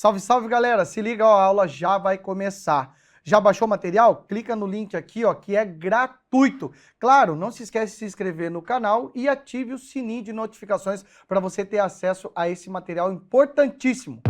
Salve, salve, galera! Se liga, ó, a aula já vai começar. Já baixou o material? Clica no link aqui, ó, que é gratuito. Claro, não se esquece de se inscrever no canal e ative o sininho de notificações para você ter acesso a esse material importantíssimo.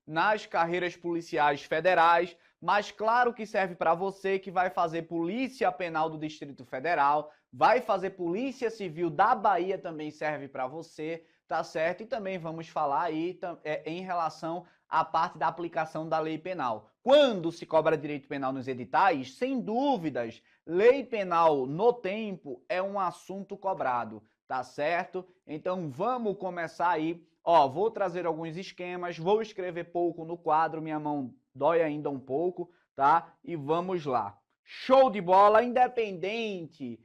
Nas carreiras policiais federais, mas claro que serve para você que vai fazer Polícia Penal do Distrito Federal, vai fazer Polícia Civil da Bahia, também serve para você, tá certo? E também vamos falar aí em relação à parte da aplicação da lei penal. Quando se cobra direito penal nos editais, sem dúvidas, lei penal no tempo é um assunto cobrado. tá certo? Então vamos começar aí. Ó, vou trazer alguns esquemas, vou escrever pouco no quadro, minha mão dói ainda um pouco, tá? E vamos lá. Show de bola, independente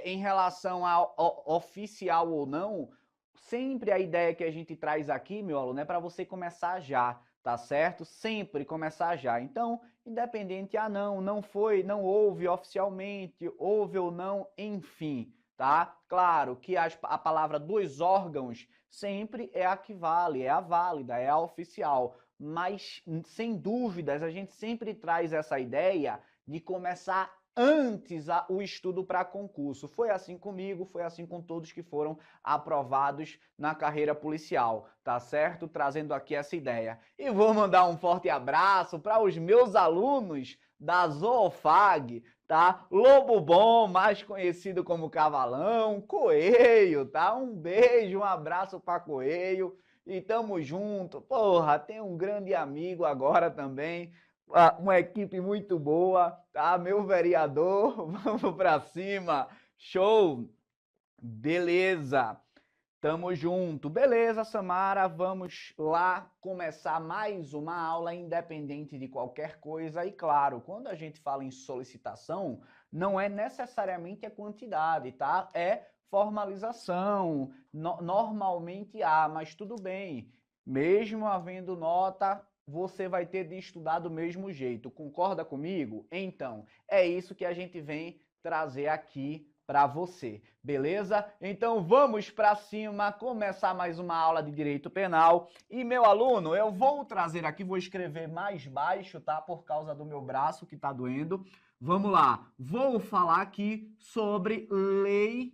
em relação ao oficial ou não, sempre a ideia que a gente traz aqui, meu aluno, é para você começar já, tá certo? Sempre começar já. Então, independente, não foi, não houve oficialmente, houve ou não, enfim, tá? Claro que a palavra dos órgãos sempre é a que vale, é a válida, é a oficial, mas sem dúvidas a gente sempre traz essa ideia de começar antes o estudo para concurso. Foi assim comigo, foi assim com todos que foram aprovados na carreira policial, tá certo? Trazendo aqui essa ideia. E vou mandar um forte abraço para os meus alunos da Zoofag, tá? Lobo Bom, mais conhecido como Cavalão, Coelho, tá? Um beijo, um abraço para Coelho e tamo junto. Porra, tem um grande amigo agora também, uma equipe muito boa, tá? Meu vereador, vamos pra cima. Show! Beleza! Tamo junto. Beleza, Samara, vamos lá começar mais uma aula independente de qualquer coisa. E claro, quando a gente fala em solicitação, não é necessariamente a quantidade, tá? É formalização. Normalmente há, mas tudo bem. Mesmo havendo nota, você vai ter de estudar do mesmo jeito. Concorda comigo? Então, é isso que a gente vem trazer aqui para você, beleza? Então vamos para cima, começar mais uma aula de Direito Penal. E meu aluno, eu vou trazer aqui, vou escrever mais baixo, tá? Por causa do meu braço que tá doendo. Vamos lá, vou falar aqui sobre lei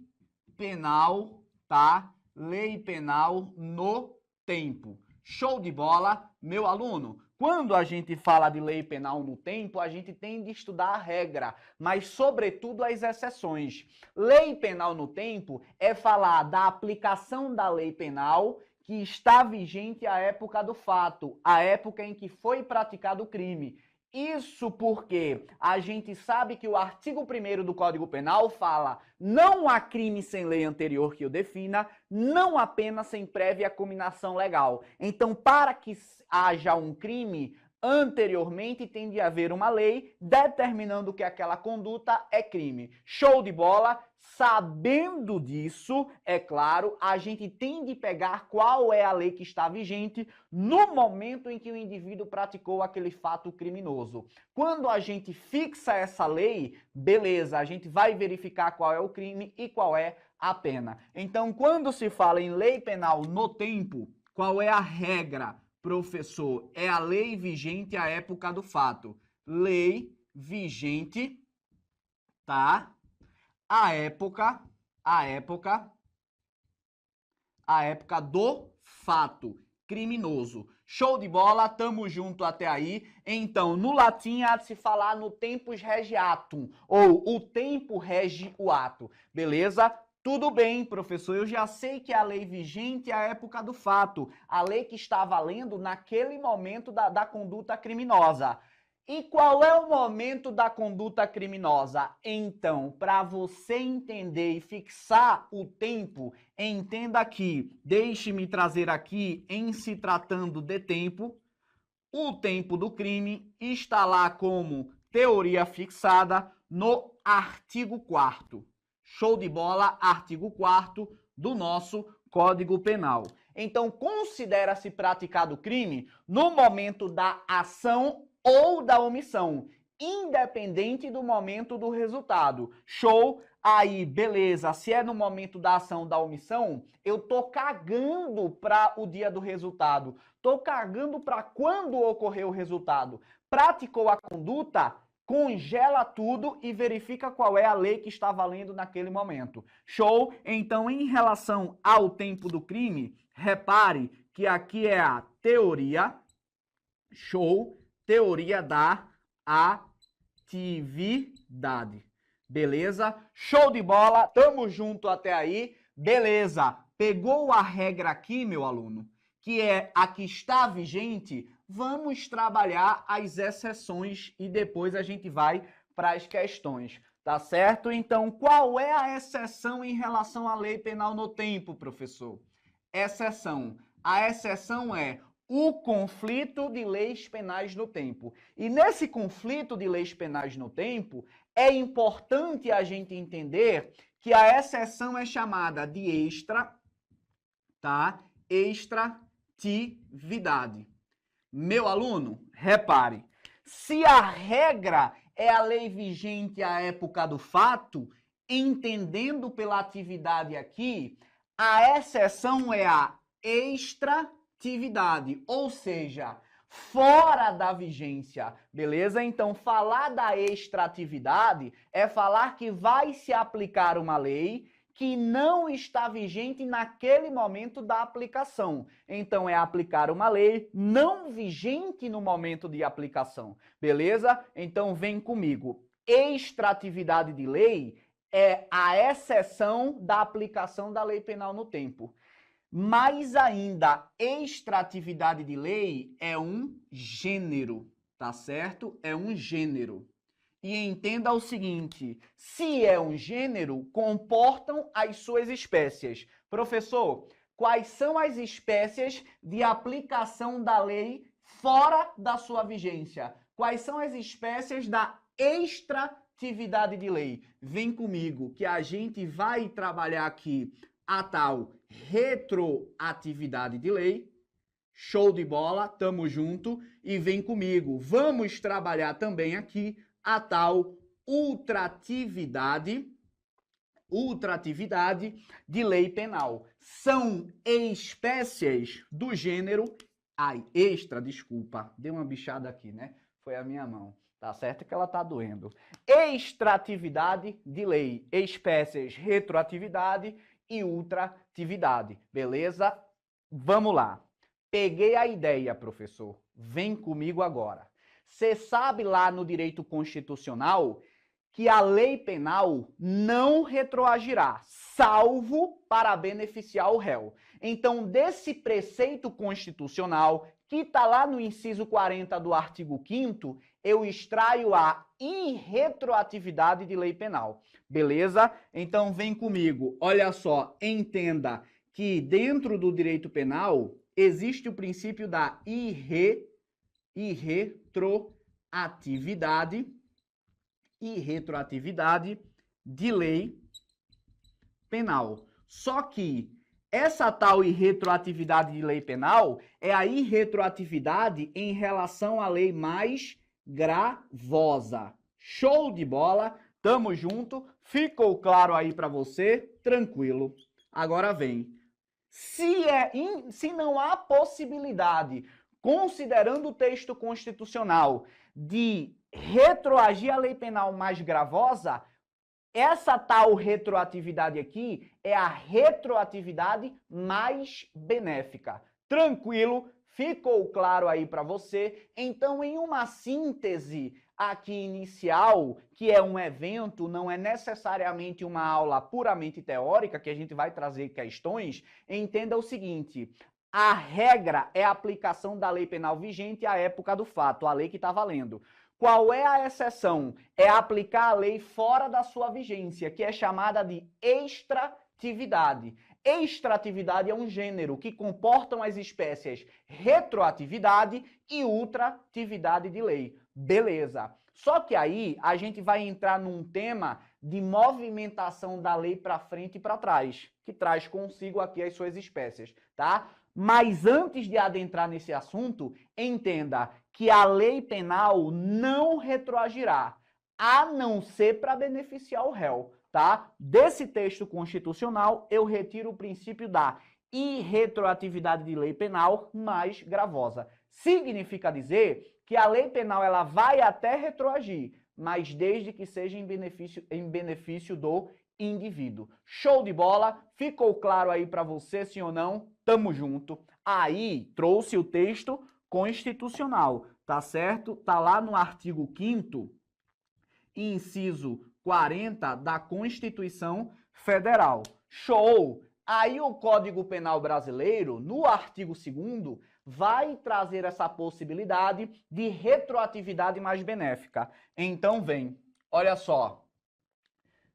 penal, tá? Lei penal no tempo. Show de bola, meu aluno. Quando a gente fala de lei penal no tempo, a gente tem de estudar a regra, mas sobretudo as exceções. Lei penal no tempo é falar da aplicação da lei penal que está vigente à época do fato, à época em que foi praticado o crime. Isso porque a gente sabe que o artigo 1º do Código Penal fala: não há crime sem lei anterior que o defina, não há pena sem prévia cominação legal. Então, para que haja um crime, anteriormente tem de haver uma lei determinando que aquela conduta é crime. Show de bola? Sabendo disso, é claro, a gente tem de pegar qual é a lei que está vigente no momento em que o indivíduo praticou aquele fato criminoso. Quando a gente fixa essa lei, beleza, a gente vai verificar qual é o crime e qual é a pena. Então, quando se fala em lei penal no tempo, qual é a regra, professor? É a lei vigente à época do fato. Lei vigente, tá? A época do fato criminoso. Show de bola, tamo junto até aí. Então, no latim há de se falar no tempus regiatum, ou o tempo rege o ato, beleza? Tudo bem, professor, eu já sei que a lei vigente é a época do fato, a lei que está valendo naquele momento da conduta criminosa. E qual é o momento da conduta criminosa? Então, para você entender e fixar o tempo, entenda aqui, deixe-me trazer aqui, em se tratando de tempo, o tempo do crime está lá como teoria fixada no artigo 4º. Show de bola, artigo 4º do nosso Código Penal. Então, considera-se praticado o crime no momento da ação ou da omissão, independente do momento do resultado. Show? Aí, beleza. Se é no momento da ação ou da omissão, eu tô cagando para o dia do resultado. Tô cagando para quando ocorreu o resultado. Praticou a conduta? Congela tudo e verifica qual é a lei que está valendo naquele momento. Show? Então, em relação ao tempo do crime, repare que aqui é a teoria. Show? Teoria da atividade. Beleza? Show de bola, tamo junto até aí. Beleza, pegou a regra aqui, meu aluno, que é a que está vigente? Vamos trabalhar as exceções e depois a gente vai para as questões, Tá certo? Então, qual é a exceção em relação à lei penal no tempo, professor? Exceção. A exceção é o conflito de leis penais no tempo. E nesse conflito de leis penais no tempo, é importante a gente entender que a exceção é chamada de extratividade. Meu aluno, repare, se a regra é a lei vigente à época do fato, entendendo pela atividade aqui, a exceção é a extratividade, ou seja, fora da vigência, beleza? Então, falar da extratividade é falar que vai se aplicar uma lei que não está vigente naquele momento da aplicação. Então, é aplicar uma lei não vigente no momento de aplicação, beleza? Então, vem comigo. Extratividade de lei é a exceção da aplicação da lei penal no tempo. Mais ainda, extratividade de lei é um gênero, tá certo? É um gênero. E entenda o seguinte, se é um gênero, comportam as suas espécies. Professor, quais são as espécies de aplicação da lei fora da sua vigência? Quais são as espécies da extratividade de lei? Vem comigo que a gente vai trabalhar aqui a tal retroatividade de lei. Show de bola, tamo junto. E vem comigo, vamos trabalhar também aqui a tal ultratividade de lei penal. São espécies do gênero... desculpa, deu uma bichada aqui, né? Foi a minha mão. Tá certo que ela tá doendo. Extratividade de lei, espécies retroatividade e ultratividade, beleza? Vamos lá. Peguei a ideia, professor. Vem comigo agora. Você sabe lá no direito constitucional que a lei penal não retroagirá, salvo para beneficiar o réu. Então, desse preceito constitucional, que está lá no inciso 40 do artigo 5º, eu extraio a irretroatividade de lei penal. Beleza? Então, vem comigo. Olha só, entenda que dentro do direito penal existe o princípio da irretroatividade de lei penal. Só que essa tal irretroatividade de lei penal é a irretroatividade em relação à lei mais gravosa. Show de bola, tamo junto, ficou claro aí para você? Tranquilo. Agora vem. Se não há possibilidade, considerando o texto constitucional, de retroagir a lei penal mais gravosa, essa tal retroatividade aqui é a retroatividade mais benéfica. Tranquilo? Ficou claro aí para você? Então, em uma síntese aqui inicial, que é um evento, não é necessariamente uma aula puramente teórica, que a gente vai trazer questões, entenda o seguinte: a regra é a aplicação da lei penal vigente à época do fato, a lei que está valendo. Qual é a exceção? É aplicar a lei fora da sua vigência, que é chamada de extratividade. Extratividade é um gênero que comportam as espécies retroatividade e ultratividade de lei. Beleza. Só que aí a gente vai entrar num tema de movimentação da lei para frente e para trás, que traz consigo aqui as suas espécies, tá? Mas antes de adentrar nesse assunto, entenda que a lei penal não retroagirá, a não ser para beneficiar o réu, tá? Desse texto constitucional, eu retiro o princípio da irretroatividade de lei penal mais gravosa. Significa dizer que a lei penal ela vai até retroagir, mas desde que seja em benefício do indivíduo. Show de bola? Ficou claro aí para você, sim ou não? Tamo junto. Aí, trouxe o texto constitucional, tá certo? Tá lá no artigo 5º, inciso 40 da Constituição Federal. Show! Aí o Código Penal Brasileiro, no artigo 2º, vai trazer essa possibilidade de retroatividade mais benéfica. Então vem, olha só.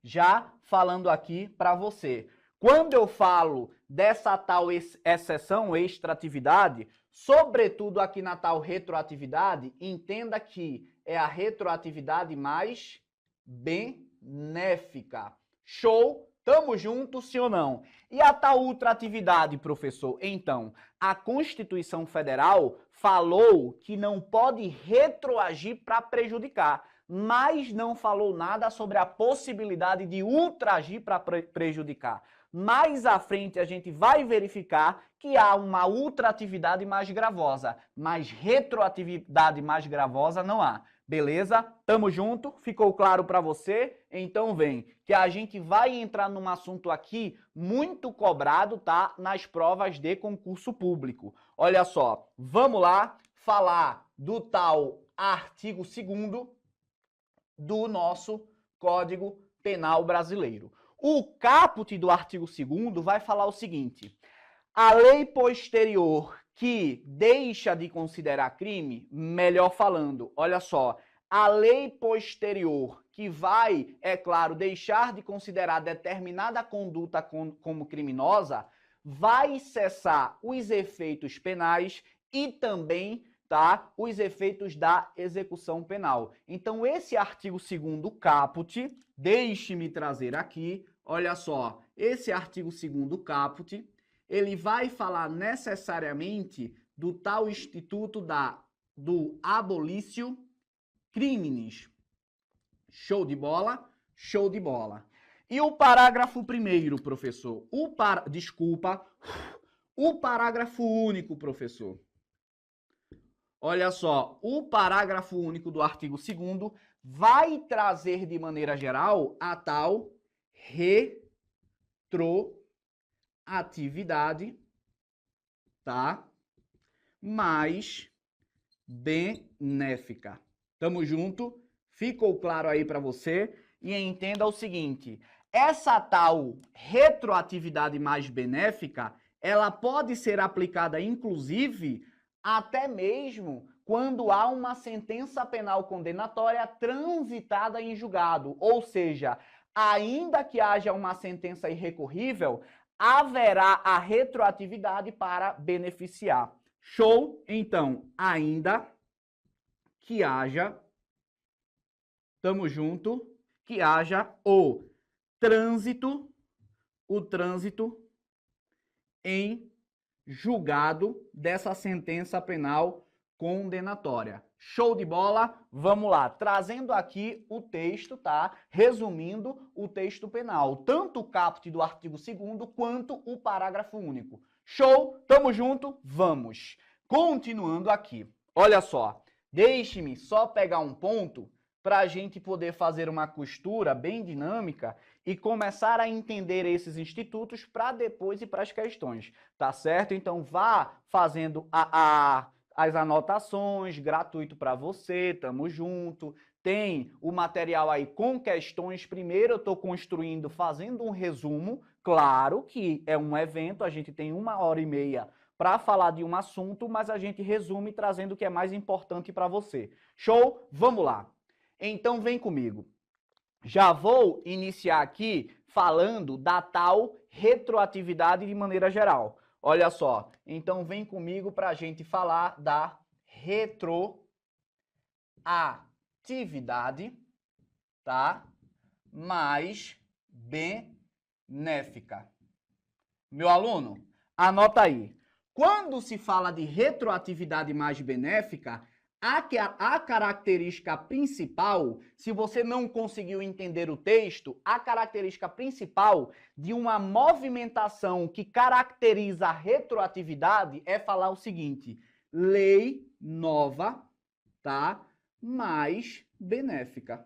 já falando aqui para você. Quando eu falo dessa tal exceção, extratividade, sobretudo aqui na tal retroatividade, entenda que é a retroatividade mais benéfica. Show? Tamo junto, sim ou não? E a tal ultratividade, professor? Então, a Constituição Federal falou que não pode retroagir para prejudicar, mas não falou nada sobre a possibilidade de ultragir para prejudicar. Mais à frente a gente vai verificar que há uma ultratividade mais gravosa, mas retroatividade mais gravosa não há. Beleza? Tamo junto? Ficou claro para você? Então vem, que a gente vai entrar num assunto aqui muito cobrado, tá? Nas provas de concurso público. Olha só, vamos lá falar do tal artigo 2º do nosso Código Penal Brasileiro. O caput do artigo 2º vai falar o seguinte: a lei posterior que deixa de considerar crime, melhor falando, olha só, a lei posterior que vai, é claro, deixar de considerar determinada conduta como criminosa, vai cessar os efeitos penais e também, tá, os efeitos da execução penal. Então, esse artigo 2º caput, deixe-me trazer aqui, olha só, esse artigo 2º caput, ele vai falar necessariamente do tal instituto do abolitio criminis. Show de bola? Show de bola. E o parágrafo 1º, professor? O parágrafo único, professor. Olha só, o parágrafo único do artigo 2º vai trazer de maneira geral a tal retroatividade, tá? Mais benéfica. Tamo junto? Ficou claro aí para você? E entenda o seguinte, essa tal retroatividade mais benéfica, ela pode ser aplicada inclusive até mesmo quando há uma sentença penal condenatória transitada em julgado, ou seja, ainda que haja uma sentença irrecorrível, haverá a retroatividade para beneficiar. Show? Então, ainda que haja, tamo junto, que haja o trânsito em julgado dessa sentença penal condenatória. Show de bola? Vamos lá, trazendo aqui o texto, tá? Resumindo o texto penal, tanto o caput do artigo 2º quanto o parágrafo único. Show? Tamo junto? Vamos. Continuando aqui. Olha só, deixe-me só pegar um ponto para a gente poder fazer uma costura bem dinâmica e começar a entender esses institutos para depois ir para as questões, tá certo? Então vá fazendo as anotações, gratuito para você, tamo junto. Tem o material aí com questões. Primeiro eu estou construindo, fazendo um resumo. Claro que é um evento, a gente tem 1h30 para falar de um assunto, mas a gente resume trazendo o que é mais importante para você. Show? Vamos lá. Então vem comigo. Já vou iniciar aqui falando da tal retroatividade de maneira geral. Olha só, então vem comigo para a gente falar da retroatividade, tá? Mais benéfica. Meu aluno, anota aí. Quando se fala de retroatividade mais benéfica, a característica principal, se você não conseguiu entender o texto, a característica principal de uma movimentação que caracteriza a retroatividade é falar o seguinte: lei nova, tá? Mais benéfica.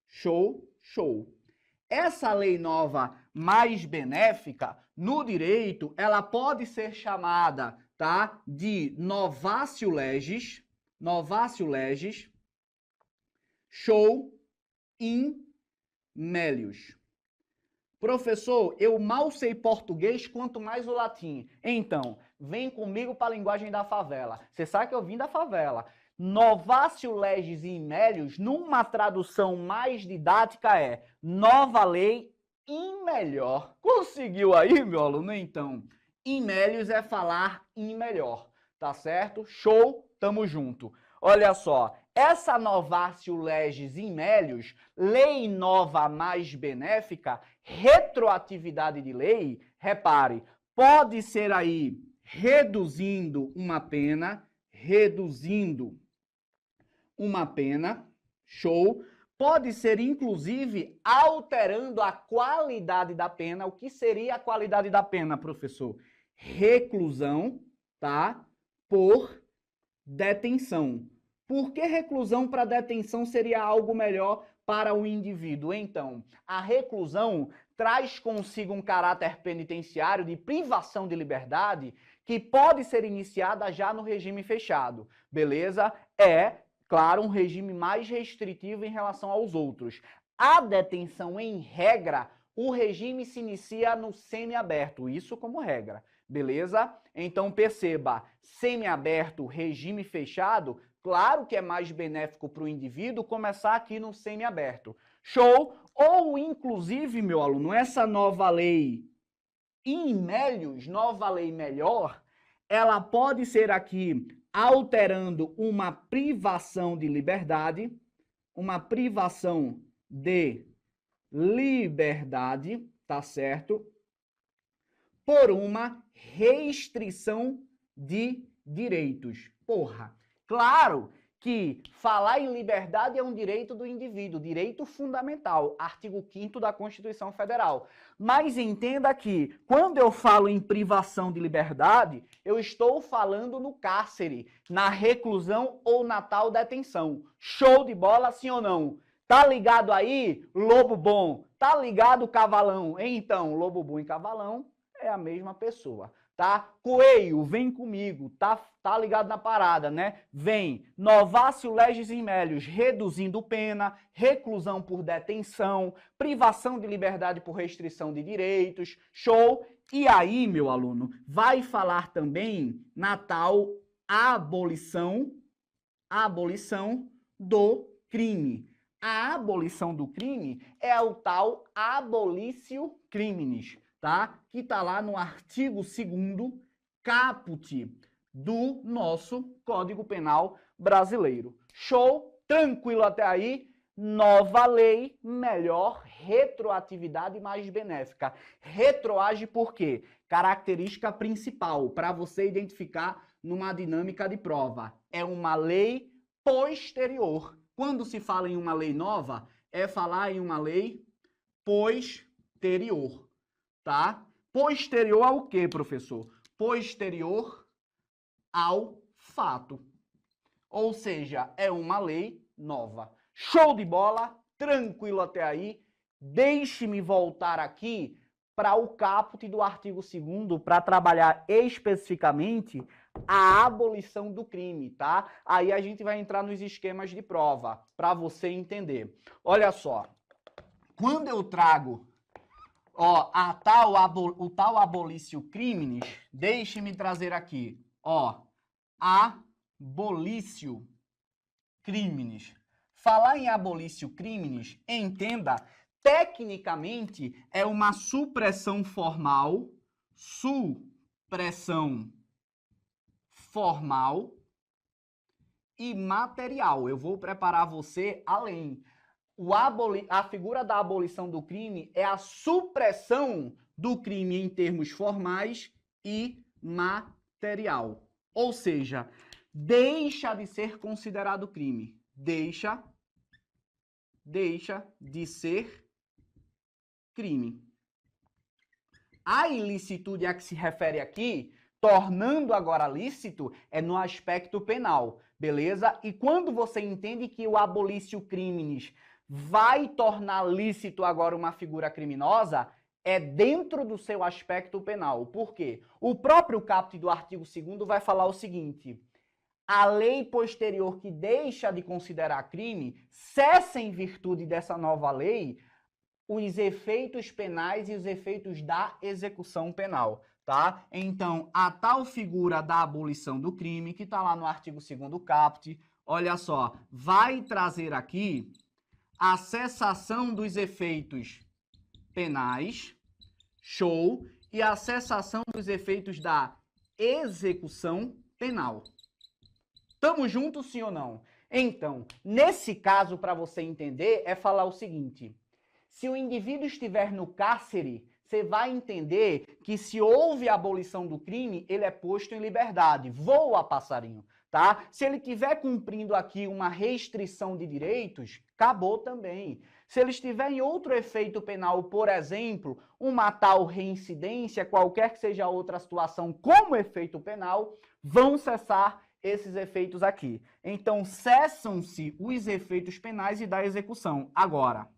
Show, show. Essa lei nova mais benéfica, no direito, ela pode ser chamada, tá, de novatio legis, show in melius. Professor, eu mal sei português, quanto mais o latim. Então, vem comigo para a linguagem da favela. Você sabe que eu vim da favela. Novatio legis in melius, numa tradução mais didática, é nova lei in melhor. Conseguiu aí, meu aluno? Então, in melius é falar in melhor, tá certo? Show, tamo junto. Olha só, essa novatio legis in melius, lei nova mais benéfica, retroatividade de lei, repare, pode ser aí reduzindo uma pena, show. Pode ser, inclusive, alterando a qualidade da pena. O que seria a qualidade da pena, professor? Reclusão, tá? Por detenção. Por que reclusão para detenção seria algo melhor para o indivíduo? Então, a reclusão traz consigo um caráter penitenciário de privação de liberdade que pode ser iniciada já no regime fechado, beleza? É, claro, um regime mais restritivo em relação aos outros. A detenção, em regra, o regime se inicia no semiaberto, isso como regra, beleza? Então perceba, semiaberto, regime fechado, claro que é mais benéfico para o indivíduo começar aqui no semiaberto. Show? Ou, inclusive, meu aluno, essa nova lei in melius, nova lei melhor, ela pode ser aqui alterando uma privação de liberdade, tá certo? Por uma restrição de direitos. Porra, claro que falar em liberdade é um direito do indivíduo, direito fundamental, artigo 5º da Constituição Federal. Mas entenda que, quando eu falo em privação de liberdade, eu estou falando no cárcere, na reclusão ou na tal detenção. Show de bola, sim ou não? Tá ligado aí, lobo bom? Tá ligado, cavalão? Então, lobo bom e cavalão é a mesma pessoa, tá? Coelho, vem comigo, tá ligado na parada, né? Vem, novatio legis in melius, reduzindo pena, reclusão por detenção, privação de liberdade por restrição de direitos, show? E aí, meu aluno, vai falar também na tal abolição do crime. A abolição do crime é o tal abolitio criminis, tá? Que está lá no artigo 2º caput do nosso Código Penal brasileiro. Show? Tranquilo até aí? Nova lei, melhor, retroatividade mais benéfica. Retroage por quê? Característica principal para você identificar numa dinâmica de prova. É uma lei posterior. Quando se fala em uma lei nova, é falar em uma lei posterior. Tá? Posterior ao quê, professor? Posterior ao fato. Ou seja, é uma lei nova. Show de bola? Tranquilo até aí? Deixe-me voltar aqui para o caput do artigo 2º para trabalhar especificamente a abolição do crime, tá? Aí a gente vai entrar nos esquemas de prova para você entender. Olha só, quando eu trago o tal abolitio criminis, deixe-me trazer aqui, abolitio criminis. Falar em abolitio criminis, entenda, tecnicamente é uma supressão formal e material. Eu vou preparar você além. A figura da abolição do crime é a supressão do crime em termos formais e material. Ou seja, deixa de ser considerado crime. Deixa de ser crime. A ilicitude a que se refere aqui, tornando agora lícito, é no aspecto penal, beleza? E quando você entende que o abolitio criminis vai tornar lícito agora uma figura criminosa, é dentro do seu aspecto penal. Por quê? O próprio caput do artigo 2º vai falar o seguinte: a lei posterior que deixa de considerar crime, cessa em virtude dessa nova lei os efeitos penais e os efeitos da execução penal, tá? Então, a tal figura da abolição do crime, que está lá no artigo 2º caput, olha só, vai trazer aqui a cessação dos efeitos penais, show, e a cessação dos efeitos da execução penal. Tamo juntos, sim ou não? Então, nesse caso, para você entender, é falar o seguinte: se o indivíduo estiver no cárcere, você vai entender que se houve abolição do crime, ele é posto em liberdade. Voa, passarinho, tá? Se ele estiver cumprindo aqui uma restrição de direitos, acabou também. Se ele estiver em outro efeito penal, por exemplo, uma tal reincidência, qualquer que seja outra situação como efeito penal, vão cessar esses efeitos aqui. Então, cessam-se os efeitos penais e da execução. Agora,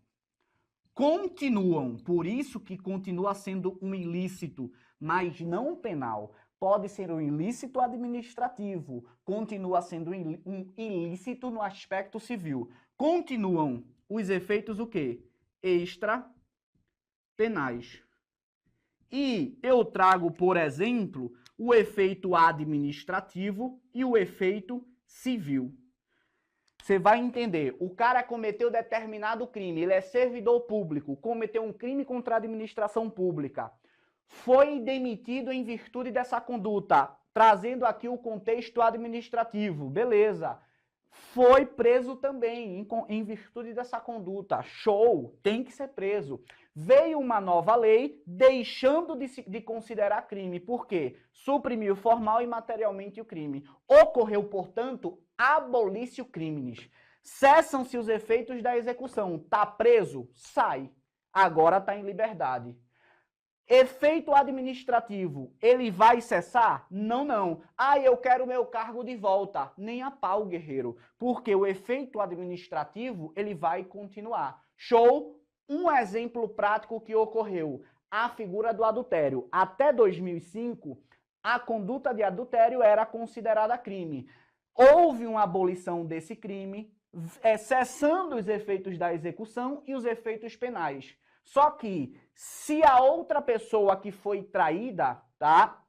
continuam, por isso que continua sendo um ilícito, mas não penal. Pode ser um ilícito administrativo, continua sendo um ilícito no aspecto civil. Continuam os efeitos o quê? Extrapenais. E eu trago, por exemplo, o efeito administrativo e o efeito civil. Você vai entender, o cara cometeu determinado crime, ele é servidor público, cometeu um crime contra a administração pública, foi demitido em virtude dessa conduta, trazendo aqui o contexto administrativo, beleza. Foi preso também em virtude dessa conduta, show, tem que ser preso. Veio uma nova lei deixando de considerar crime, por quê? Suprimiu formal e materialmente o crime. Ocorreu, portanto, abolício criminis. Cessam-se os efeitos da execução. Tá preso? Sai. Agora tá em liberdade. Efeito administrativo, ele vai cessar? Não, não. Ah, eu quero meu cargo de volta. Nem a pau, guerreiro. Porque o efeito administrativo, ele vai continuar. Show? Um exemplo prático que ocorreu. A figura do adultério. Até 2005, a conduta de adultério era considerada crime. Houve uma abolição desse crime, cessando os efeitos da execução e os efeitos penais. Só que, se a outra pessoa que foi traída, tá,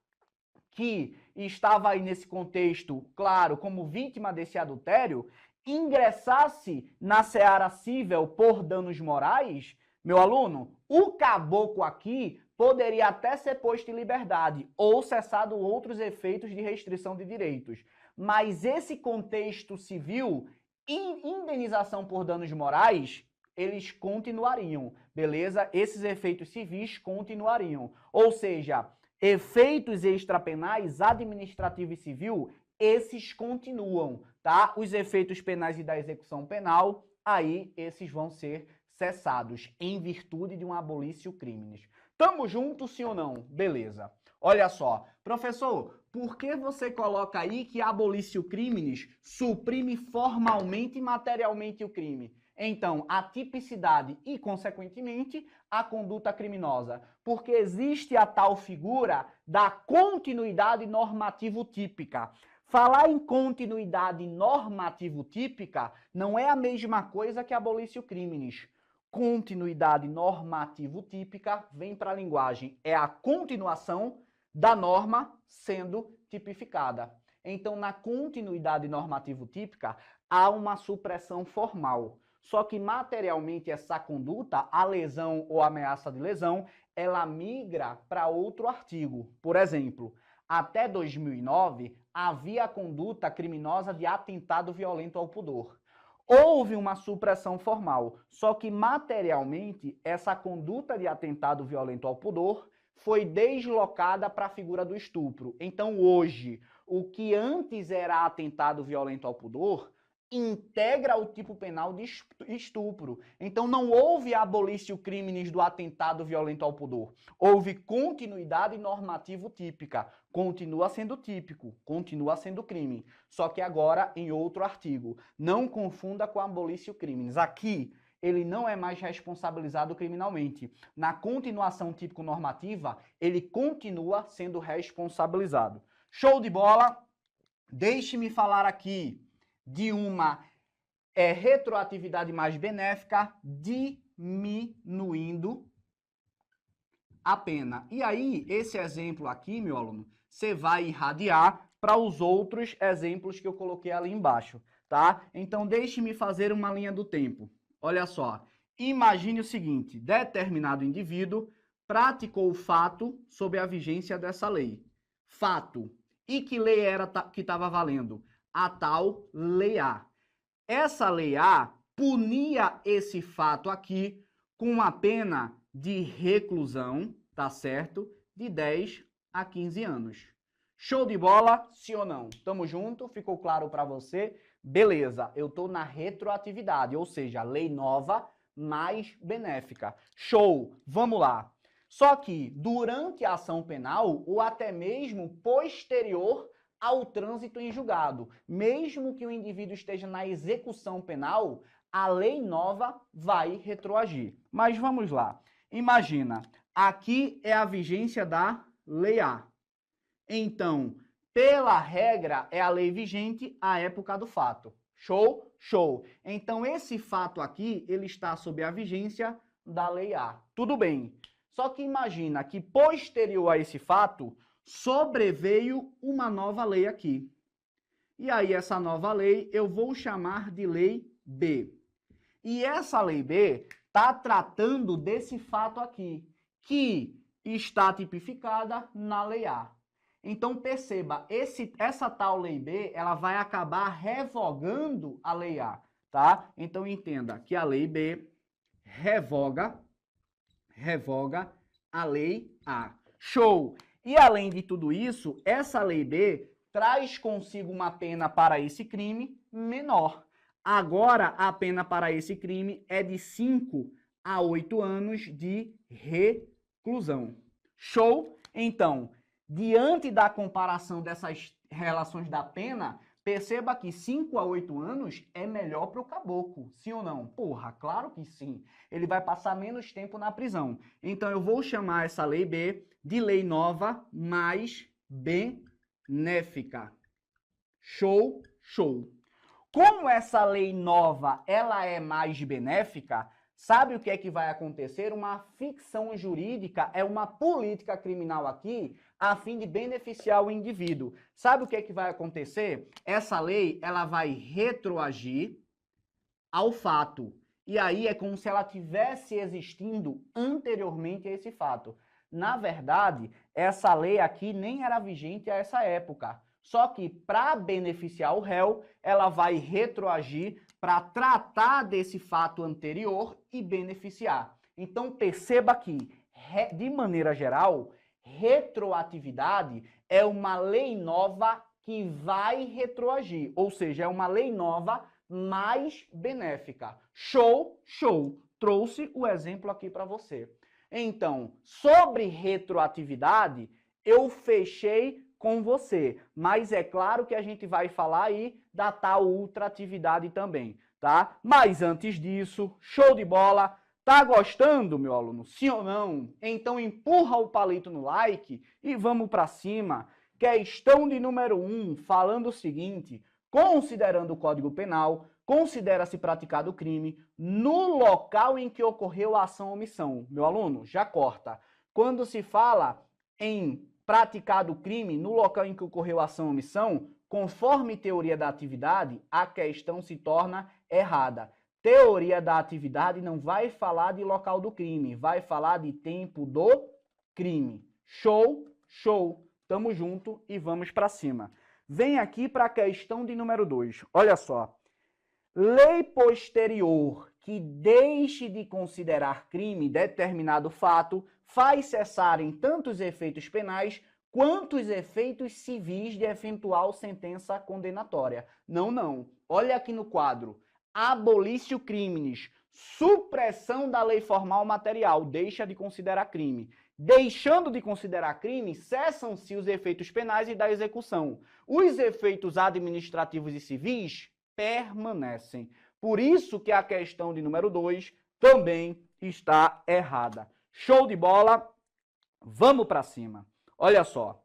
que estava aí nesse contexto, claro, como vítima desse adultério, ingressasse na seara cível por danos morais, meu aluno, o caboclo aqui poderia até ser posto em liberdade ou cessado outros efeitos de restrição de direitos. Mas esse contexto civil, indenização por danos morais, eles continuariam, beleza? Esses efeitos civis continuariam. Ou seja, efeitos extrapenais, administrativo e civil, esses continuam, tá? Os efeitos penais e da execução penal, aí esses vão ser cessados em virtude de um abolício criminis. Tamo junto, sim ou não? Beleza. Olha só, professor, por que você coloca aí que abolício criminis suprime formalmente e materialmente o crime? Então, a tipicidade e, consequentemente, a conduta criminosa. Porque existe a tal figura da continuidade normativo-típica. Falar em continuidade normativo-típica não é a mesma coisa que abolício criminis. Continuidade normativo-típica vem para a linguagem. É a continuação da norma sendo tipificada. Então, na continuidade normativo-típica, há uma supressão formal. Só que materialmente essa conduta, a lesão ou ameaça de lesão, ela migra para outro artigo. Por exemplo, até 2009 havia a conduta criminosa de atentado violento ao pudor. Houve uma supressão formal, só que materialmente essa conduta de atentado violento ao pudor foi deslocada para a figura do estupro. Então hoje, o que antes era atentado violento ao pudor integra o tipo penal de estupro. Então não houve abolício criminis do atentado violento ao pudor. Houve continuidade normativo típica. Continua sendo típico, continua sendo crime. Só que agora em outro artigo. Não confunda com abolício criminis. Aqui ele não é mais responsabilizado criminalmente. Na continuação típico-normativa, ele continua sendo responsabilizado. Show de bola? Deixe-me falar aqui de uma retroatividade mais benéfica, diminuindo a pena. E aí, esse exemplo aqui, meu aluno, você vai irradiar para os outros exemplos que eu coloquei ali embaixo, tá? Então, deixe-me fazer uma linha do tempo. Olha só, imagine o seguinte, determinado indivíduo praticou o fato sob a vigência dessa lei. Fato. E que lei era que estava valendo? A tal Lei A. Essa Lei A punia esse fato aqui com uma pena de reclusão, tá certo? De 10 a 15 anos. Show de bola? Sim ou não? Tamo junto? Ficou claro para você? Beleza, eu tô na retroatividade, ou seja, lei nova mais benéfica. Show! Vamos lá. Só que durante a ação penal ou até mesmo posterior ao trânsito em julgado, mesmo que o indivíduo esteja na execução penal, a lei nova vai retroagir. Mas vamos lá. Imagina, aqui é a vigência da Lei A. Então, pela regra, é a lei vigente à época do fato. Show? Show. Então, esse fato aqui, ele está sob a vigência da Lei A. Tudo bem. Só que imagina que posterior a esse fato, sobreveio uma nova lei aqui. E aí, essa nova lei, eu vou chamar de Lei B. E essa Lei B está tratando desse fato aqui, que está tipificada na Lei A. Então, perceba, essa tal Lei B, ela vai acabar revogando a Lei A, tá? Então, entenda que a Lei B revoga a Lei A. Show! E, além de tudo isso, essa Lei B traz consigo uma pena para esse crime menor. Agora, a pena para esse crime é de 5 a 8 anos de reclusão. Show? Então, diante da comparação dessas relações da pena, perceba que 5 a 8 anos é melhor para o caboclo, sim ou não? Porra, claro que sim. Ele vai passar menos tempo na prisão. Então, eu vou chamar essa Lei B de Lei Nova mais benéfica. Show? Show. Como essa lei nova ela é mais benéfica, sabe o que é que vai acontecer? Uma ficção jurídica, é uma política criminal aqui, a fim de beneficiar o indivíduo. Sabe o que é que vai acontecer? Essa lei ela vai retroagir ao fato. E aí é como se ela tivesse existindo anteriormente a esse fato. Na verdade, essa lei aqui nem era vigente a essa época. Só que, para beneficiar o réu, ela vai retroagir para tratar desse fato anterior e beneficiar. Então, perceba que, de maneira geral, retroatividade é uma lei nova que vai retroagir. Ou seja, é uma lei nova mais benéfica. Show, show. Trouxe o exemplo aqui para você. Então, sobre retroatividade, eu fechei com você, mas é claro que a gente vai falar aí da tal ultratividade também, tá? Mas antes disso, show de bola, tá gostando, meu aluno? Sim ou não? Então empurra o palito no like e vamos para cima. Questão de número 1, falando o seguinte: considerando o Código Penal, considera-se praticado o crime no local em que ocorreu a ação ou omissão. Meu aluno, já corta. Quando se fala em praticado o crime no local em que ocorreu a ação ou omissão, conforme teoria da atividade, a questão se torna errada. Teoria da atividade não vai falar de local do crime, vai falar de tempo do crime. Show, show. Tamo junto e vamos para cima. Vem aqui para a questão de número 2. Olha só. Lei posterior que deixe de considerar crime determinado fato faz cessarem tanto os efeitos penais quanto os efeitos civis de eventual sentença condenatória. Não, não. Olha aqui no quadro. Abolício criminis. Supressão da lei formal material. Deixa de considerar crime. Deixando de considerar crime, cessam-se os efeitos penais e da execução. Os efeitos administrativos e civis permanecem. Por isso que a questão de número 2 também está errada. Show de bola? Vamos para cima. Olha só.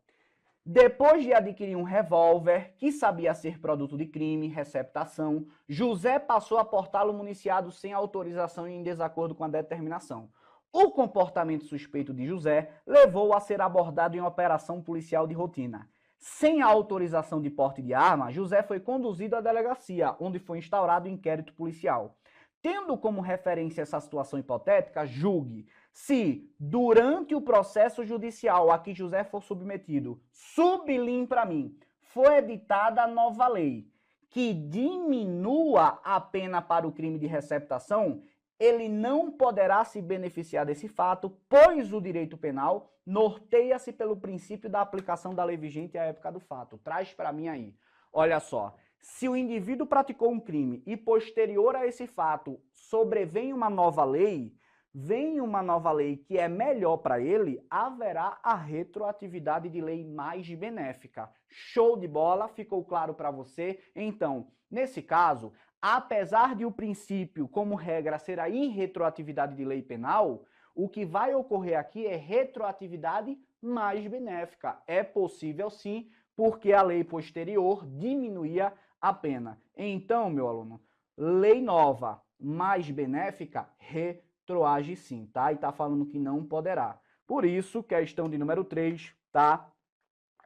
Depois de adquirir um revólver que sabia ser produto de crime, receptação, José passou a portá-lo municiado sem autorização e em desacordo com a determinação. O comportamento suspeito de José levou-o a ser abordado em operação policial de rotina. Sem a autorização de porte de arma, José foi conduzido à delegacia, onde foi instaurado o inquérito policial. Tendo como referência essa situação hipotética, julgue se, durante o processo judicial a que José for submetido, sublinhe para mim, foi editada a nova lei que diminua a pena para o crime de receptação, ele não poderá se beneficiar desse fato, pois o direito penal norteia-se pelo princípio da aplicação da lei vigente à época do fato. Traz para mim aí. Olha só, se o indivíduo praticou um crime e posterior a esse fato sobrevém uma nova lei, que é melhor para ele, haverá a retroatividade de lei mais benéfica. Show de bola? Ficou claro para você? Então, nesse caso, apesar de o princípio, como regra, ser a irretroatividade de lei penal, o que vai ocorrer aqui é retroatividade mais benéfica. É possível sim, porque a lei posterior diminuía a pena. Então, meu aluno, lei nova mais benéfica, retroage sim, tá? E tá falando que não poderá. Por isso, questão de número 3 tá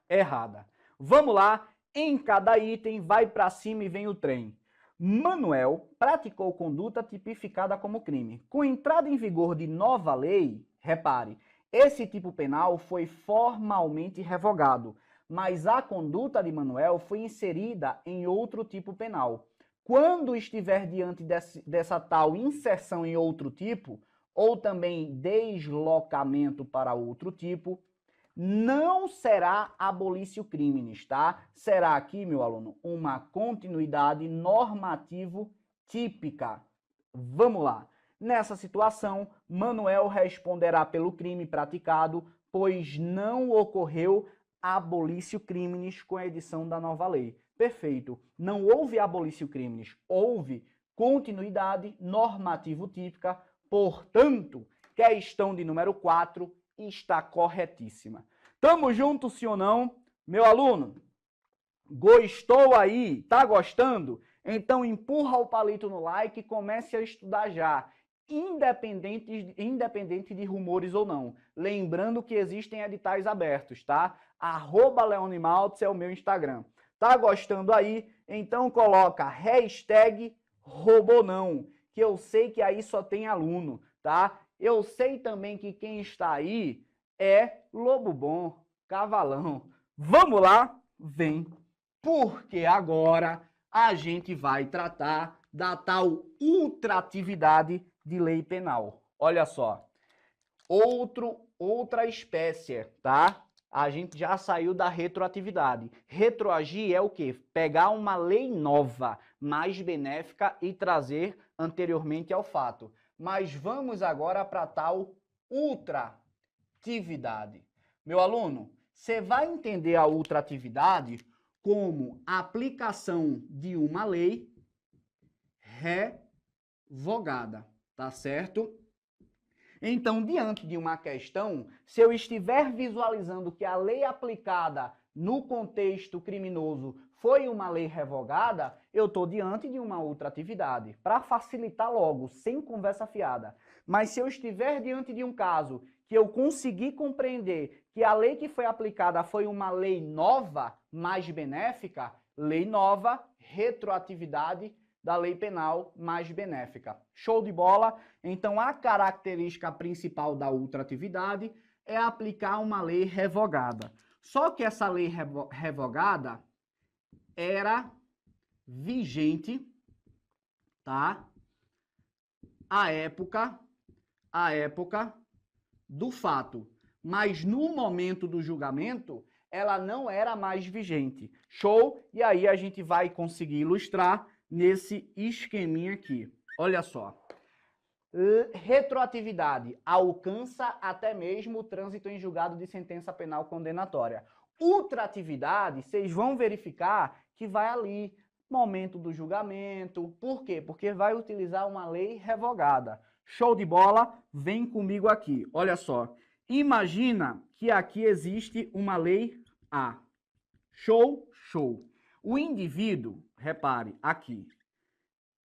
errada. Vamos lá, em cada item, vai para cima e vem o trem. Manuel praticou conduta tipificada como crime. Com entrada em vigor de nova lei, repare, esse tipo penal foi formalmente revogado, mas a conduta de Manuel foi inserida em outro tipo penal. Quando estiver diante dessa tal inserção em outro tipo, ou também deslocamento para outro tipo, não será abolício criminis, tá? Será aqui, meu aluno, uma continuidade normativo típica. Vamos lá. Nessa situação, Manuel responderá pelo crime praticado, pois não ocorreu abolício criminis com a edição da nova lei. Perfeito. Não houve abolício criminis, houve continuidade normativo típica, portanto, questão de número 4 está corretíssima. Tamo junto, sim ou não? Meu aluno, gostou aí? Tá gostando? Então empurra o palito no like e comece a estudar já, independente de rumores ou não. Lembrando que existem editais abertos, tá? @leonimaltz é o meu Instagram. Tá gostando aí? Então coloca #robonão, que eu sei que aí só tem aluno, tá? Eu sei também que quem está aí é lobo bom, cavalão. Vamos lá? Vem. Porque agora a gente vai tratar da tal ultratividade de lei penal. Olha só. Outra espécie, tá? A gente já saiu da retroatividade. Retroagir é o quê? Pegar uma lei nova, mais benéfica e trazer anteriormente ao fato. Mas vamos agora para tal ultratividade. Meu aluno, você vai entender a ultratividade como a aplicação de uma lei revogada, tá certo? Então, diante de uma questão, se eu estiver visualizando que a lei aplicada no contexto criminoso foi uma lei revogada, eu estou diante de uma ultratividade, para facilitar logo, sem conversa fiada. Mas se eu estiver diante de um caso que eu consegui compreender que a lei que foi aplicada foi uma lei nova, mais benéfica, lei nova, retroatividade da lei penal mais benéfica. Show de bola? Então, a característica principal da ultratividade é aplicar uma lei revogada. Só que essa lei revogada era vigente, tá? À época do fato. Mas no momento do julgamento, ela não era mais vigente. Show? E aí a gente vai conseguir ilustrar nesse esqueminha aqui. Olha só. Retroatividade alcança até mesmo o trânsito em julgado de sentença penal condenatória. Ultratividade, vocês vão verificar que vai ali, momento do julgamento. Por quê? Porque vai utilizar uma lei revogada. Show de bola? Vem comigo aqui. Olha só. Imagina que aqui existe uma lei A. Show? Show. O indivíduo, repare, aqui,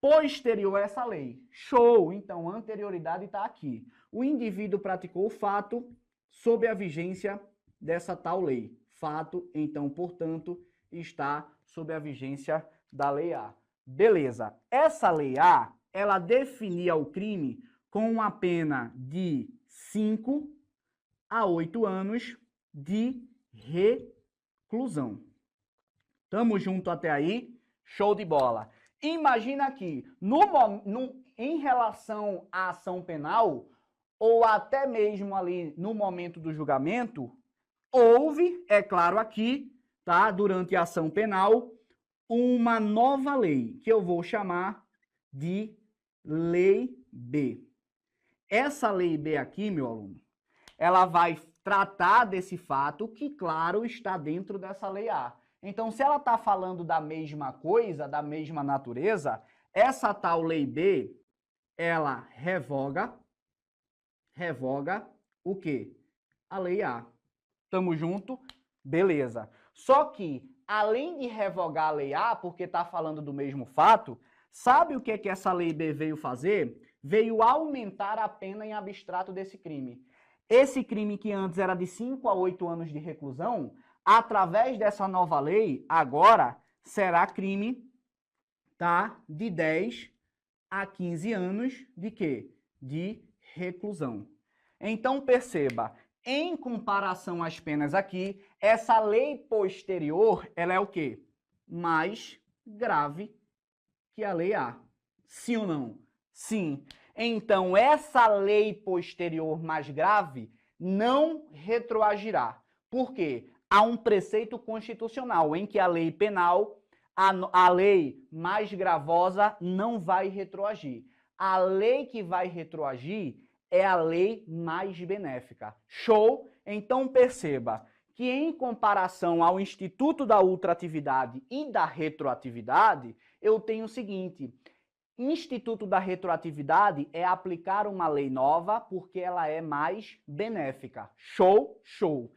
posterior a essa lei. Show! Então, a anterioridade está aqui. O indivíduo praticou o fato sob a vigência dessa tal lei. fato, então, portanto, está sob a vigência da Lei A. Beleza. Essa Lei A, ela definia o crime com uma pena de 5 a 8 anos de reclusão. Tamo junto até aí? Show de bola. Imagina que, em relação à ação penal, ou até mesmo ali no momento do julgamento, houve, é claro aqui, tá, durante a ação penal, uma nova lei, que eu vou chamar de Lei B. Essa Lei B aqui, meu aluno, ela vai tratar desse fato que, claro, está dentro dessa Lei A. Então, se ela está falando da mesma coisa, da mesma natureza, essa tal Lei B, ela revoga o quê? A Lei A. Tamo junto? Beleza. Só que, além de revogar a Lei A, porque está falando do mesmo fato, sabe o que essa Lei B veio fazer? Veio aumentar a pena em abstrato desse crime. Esse crime que antes era de 5 a 8 anos de reclusão, através dessa nova lei, agora será crime, tá? De 10 a 15 anos de quê? De reclusão. Então, perceba, em comparação às penas aqui, essa lei posterior, ela é o quê? Mais grave que a Lei A. Sim ou não? Sim. Então, essa lei posterior mais grave não retroagirá. Por quê? Há um preceito constitucional em que a lei penal, a lei mais gravosa, não vai retroagir. A lei que vai retroagir é a lei mais benéfica. Show? Então perceba que em comparação ao Instituto da Ultratividade e da Retroatividade, eu tenho o seguinte: Instituto da Retroatividade é aplicar uma lei nova porque ela é mais benéfica. Show? Show.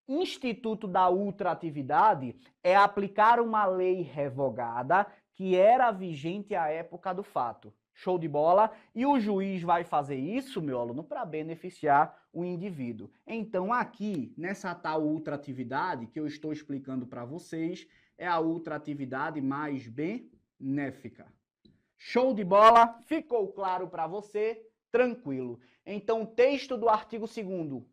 Instituto da Ultratividade é aplicar uma lei revogada que era vigente à época do fato. Show de bola? E o juiz vai fazer isso, meu aluno, para beneficiar o indivíduo. Então, aqui, nessa tal ultratividade que eu estou explicando para vocês, é a ultratividade mais benéfica. Show de bola? Ficou claro para você? Tranquilo. Então, texto do artigo 2º.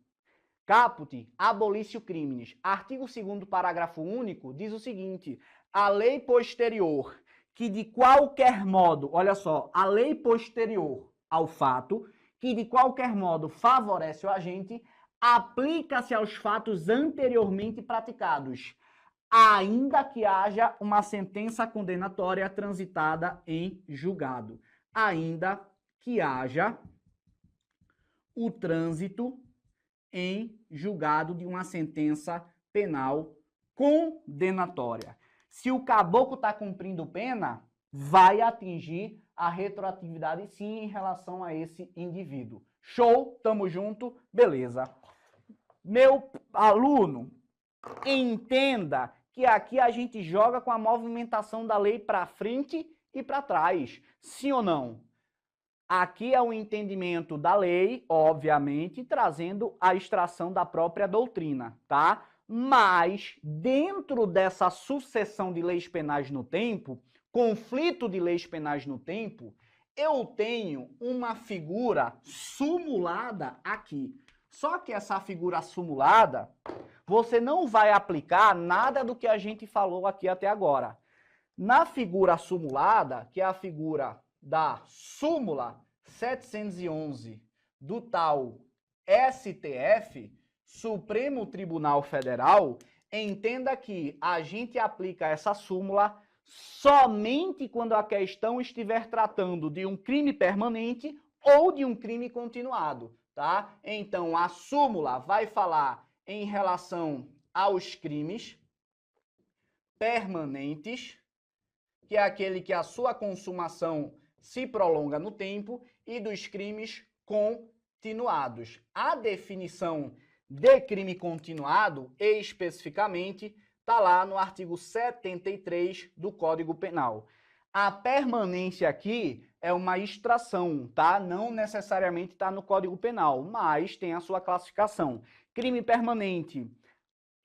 Caput, abolício crimes. Artigo 2º, parágrafo único, diz o seguinte: a lei posterior que de qualquer modo, olha só, a lei posterior ao fato, que de qualquer modo favorece o agente, aplica-se aos fatos anteriormente praticados, ainda que haja uma sentença condenatória transitada em julgado. Ainda que haja o trânsito em julgado de uma sentença penal condenatória. Se o caboclo está cumprindo pena, vai atingir a retroatividade sim em relação a esse indivíduo. Show? Tamo junto? Beleza. Meu aluno, entenda que aqui a gente joga com a movimentação da lei para frente e para trás. Sim ou não? Aqui é o entendimento da lei, obviamente, trazendo a extração da própria doutrina, tá? Mas, dentro dessa sucessão de leis penais no tempo, conflito de leis penais no tempo, eu tenho uma figura sumulada aqui. Só que essa figura sumulada, você não vai aplicar nada do que a gente falou aqui até agora. Na figura sumulada, que é a figura da súmula 711 do tal STF, Supremo Tribunal Federal, entenda que a gente aplica essa súmula somente quando a questão estiver tratando de um crime permanente ou de um crime continuado, tá? Então, a súmula vai falar em relação aos crimes permanentes, que é aquele que a sua consumação se prolonga no tempo, e dos crimes continuados. A definição de crime continuado, especificamente, está lá no artigo 73 do Código Penal. A permanência aqui é uma extração, tá? Não necessariamente está no Código Penal, mas tem a sua classificação. Crime permanente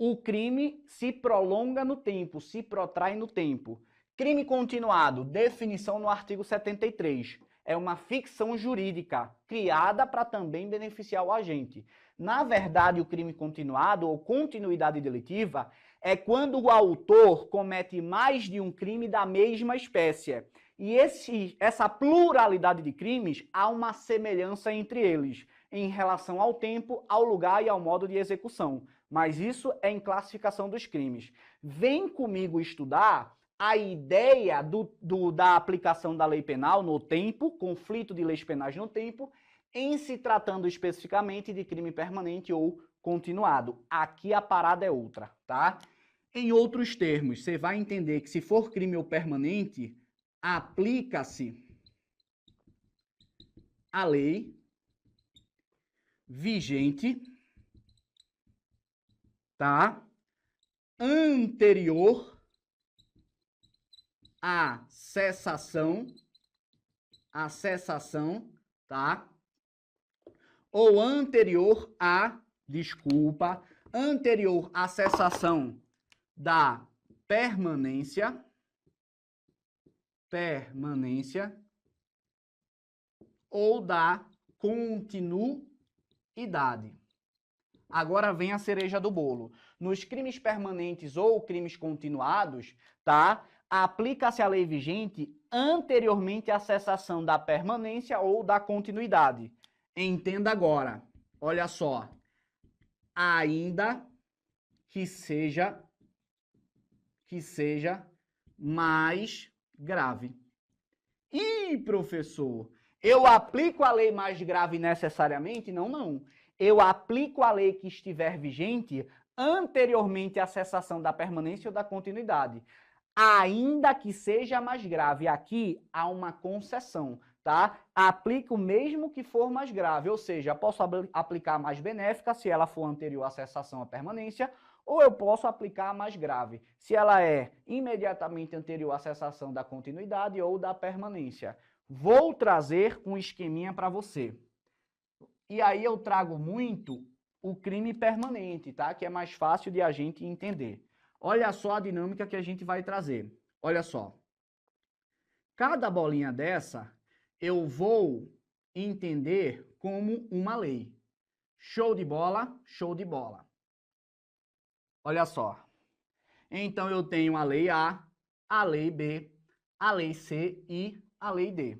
o crime se prolonga no tempo, se protrai no tempo. Crime continuado, definição no artigo 73. É uma ficção jurídica criada para também beneficiar o agente. Na verdade, o crime continuado ou continuidade delitiva é quando o autor comete mais de um crime da mesma espécie. E essa pluralidade de crimes, há uma semelhança entre eles, em relação ao tempo, ao lugar e ao modo de execução. Mas isso é em classificação dos crimes. Vem comigo estudar a ideia da aplicação da lei penal no tempo, conflito de leis penais no tempo, em se tratando especificamente de crime permanente ou continuado. Aqui a parada é outra, tá? Em outros termos, você vai entender que se for crime ou permanente, aplica-se a lei vigente, tá? Anterior à cessação, tá? Ou anterior à cessação da permanência ou da continuidade. Agora vem a cereja do bolo. Nos crimes permanentes ou crimes continuados, tá? Aplica-se a lei vigente anteriormente à cessação da permanência ou da continuidade. Entenda agora. Olha só. Ainda que seja mais grave. Ih, professor, eu aplico a lei mais grave necessariamente? Não. Eu aplico a lei que estiver vigente anteriormente à cessação da permanência ou da continuidade. Ainda que seja mais grave. Aqui há uma concessão, tá? Aplico mesmo que for mais grave, ou seja, posso aplicar a mais benéfica se ela for anterior à cessação à permanência, ou eu posso aplicar a mais grave, se ela é imediatamente anterior à cessação da continuidade ou da permanência. Vou trazer um esqueminha para você. E aí eu trago muito o crime permanente, tá? Que é mais fácil de a gente entender. Olha só a dinâmica que a gente vai trazer. Olha só. Cada bolinha dessa eu vou entender como uma lei. Show de bola, show de bola. Olha só. Então eu tenho a lei A, a lei B, a lei C e a lei D.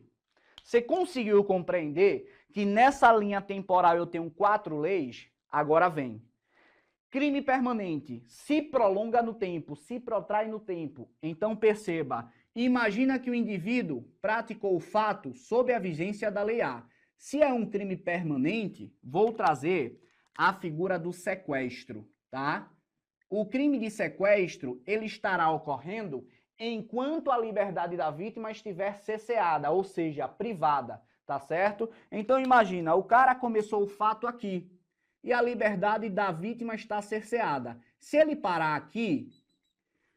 Você conseguiu compreender que nessa linha temporal eu tenho 4 leis? Agora vem. Crime permanente se prolonga no tempo, se protrai no tempo. Então perceba, imagina que o indivíduo praticou o fato sob a vigência da lei A. Se é um crime permanente, vou trazer a figura do sequestro, tá? O crime de sequestro, ele estará ocorrendo enquanto a liberdade da vítima estiver cesseada, ou seja, privada, tá certo? Então imagina, o cara começou o fato aqui e a liberdade da vítima está cerceada. Se ele parar aqui,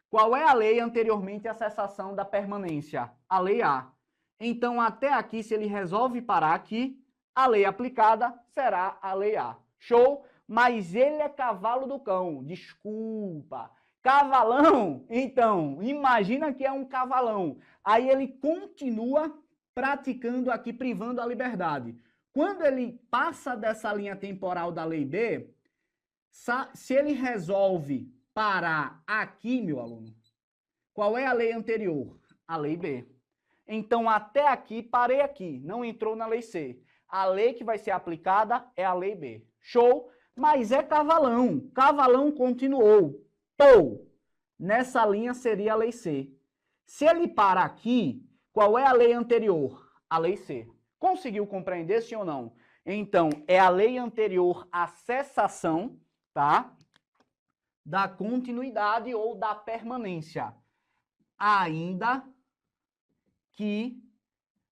qual é a lei anteriormente à cessação da permanência? A lei A. Então até aqui, se ele resolve parar aqui, a lei aplicada será a lei A. Show? Mas ele é cavalo do cão. Desculpa. Cavalão? Então, imagina que é um cavalão. Aí ele continua praticando aqui, privando a liberdade. Quando ele passa dessa linha temporal da lei B, se ele resolve parar aqui, meu aluno, qual é a lei anterior? A lei B. Então, até aqui, parei aqui. Não entrou na lei C. A lei que vai ser aplicada é a lei B. Show? Mas é cavalão. Cavalão continuou. Pou. Nessa linha seria a lei C. Se ele para aqui, qual é a lei anterior? A lei C. Conseguiu compreender, sim ou não? Então, é a lei anterior à cessação, tá? Da continuidade ou da permanência. Ainda que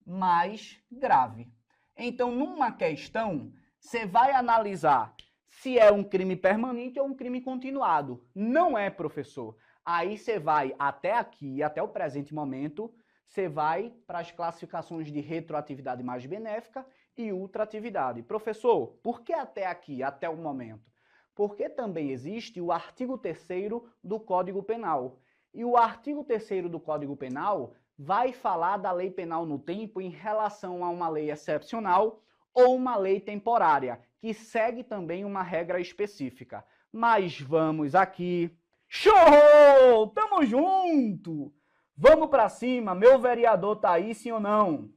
mais grave. Então, numa questão, você vai analisar se é um crime permanente ou um crime continuado. Não é, professor. Aí você vai até aqui, até o presente momento, você vai para as classificações de retroatividade mais benéfica e ultratividade. Professor, por que até aqui, até o momento? Porque também existe o artigo 3º do Código Penal. E o artigo 3º do Código Penal vai falar da lei penal no tempo em relação a uma lei excepcional ou uma lei temporária, que segue também uma regra específica. Mas vamos aqui. Show! Tamo junto! Vamos pra cima, meu vereador tá aí, sim ou não?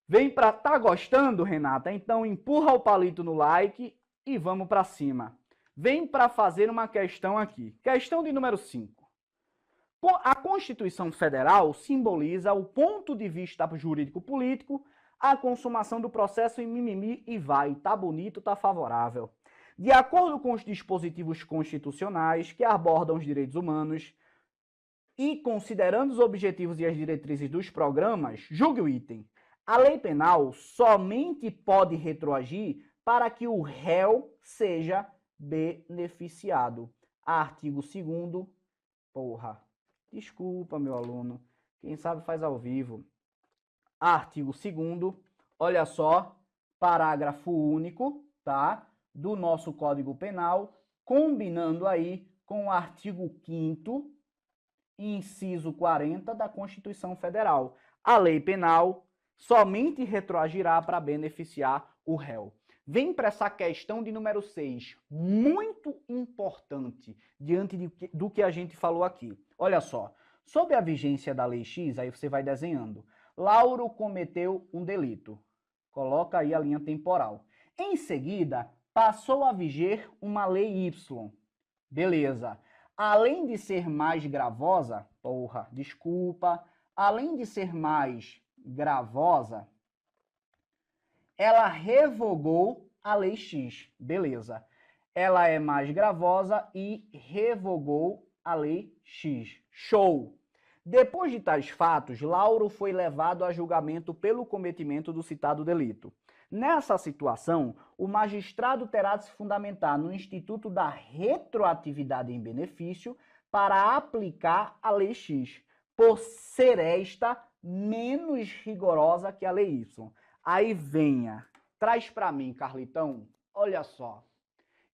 Vem pra... Tá gostando, Renata? Então empurra o palito no like e vamos pra cima. Vem pra fazer uma questão aqui. Questão de número 5. A Constituição Federal simboliza o ponto de vista jurídico-político, a consumação do processo em mimimi e vai, tá bonito, tá favorável. De acordo com os dispositivos constitucionais que abordam os direitos humanos e considerando os objetivos e as diretrizes dos programas, julgue o item. A lei penal somente pode retroagir para que o réu seja beneficiado. Artigo 2º, porra. Desculpa, meu aluno. Quem sabe faz ao vivo. Artigo 2º, olha só, parágrafo único, tá? Do nosso Código Penal, combinando aí com o artigo 5º, inciso 40 da Constituição Federal. A lei penal somente retroagirá para beneficiar o réu. Vem para essa questão de número 6, muito importante, diante do que a gente falou aqui. Olha só, sob a vigência da Lei X, aí você vai desenhando. Lauro cometeu um delito. Coloca aí a linha temporal. Em seguida, passou a viger uma Lei Y. Beleza. Além de ser mais gravosa, além de ser mais gravosa, ela revogou a Lei X. Beleza. Ela é mais gravosa e revogou a Lei X. Show! Depois de tais fatos, Lauro foi levado a julgamento pelo cometimento do citado delito. Nessa situação, o magistrado terá de se fundamentar no Instituto da Retroatividade em benefício para aplicar a Lei X, por ser esta menos rigorosa que a Lei Y. Aí venha, traz para mim, Carlitão, olha só.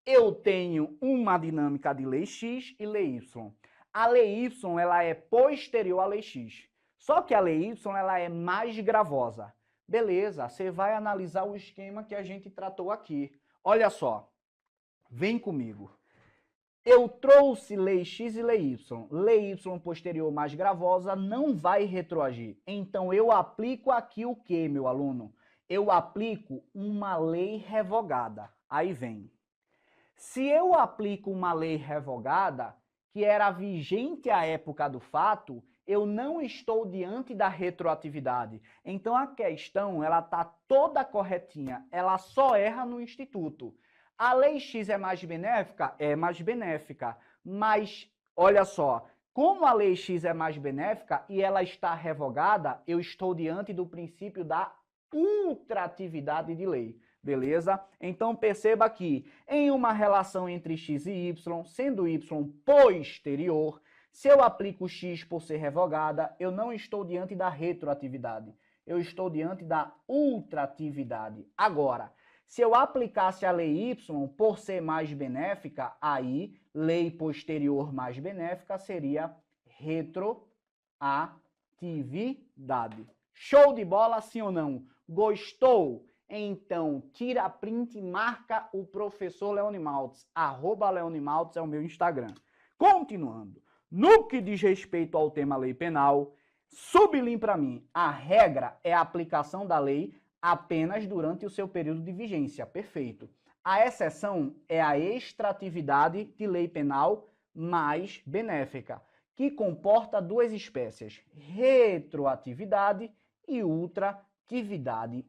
Eu tenho uma dinâmica de Lei X e Lei Y. A Lei Y ela é posterior à Lei X. Só que a Lei Y ela é mais gravosa. Beleza, você vai analisar o esquema que a gente tratou aqui. Olha só, vem comigo. Eu trouxe Lei X e Lei Y. Lei Y posterior mais gravosa não vai retroagir. Então eu aplico aqui o que, meu aluno? Eu aplico uma lei revogada. Aí vem. Se eu aplico uma lei revogada, que era vigente à época do fato, eu não estou diante da retroatividade. Então a questão, ela está toda corretinha, ela só erra no instituto. A Lei X é mais benéfica? É mais benéfica. Mas, olha só, como a Lei X é mais benéfica e ela está revogada, eu estou diante do princípio da ultratividade de lei. Beleza? Então perceba que em uma relação entre x e y, sendo y posterior, se eu aplico x por ser revogada, eu não estou diante da retroatividade. Eu estou diante da ultratividade. Agora, se eu aplicasse a lei y por ser mais benéfica, aí lei posterior mais benéfica seria retroatividade. Show de bola, sim ou não? Gostou? Então, tira print e marca o professor Leone Maltz. @Leone Maltz é o meu Instagram. Continuando. No que diz respeito ao tema lei penal, sublinhe para mim. A regra é a aplicação da lei apenas durante o seu período de vigência. Perfeito. A exceção é a extratividade de lei penal mais benéfica, que comporta duas espécies, retroatividade e ultratividade.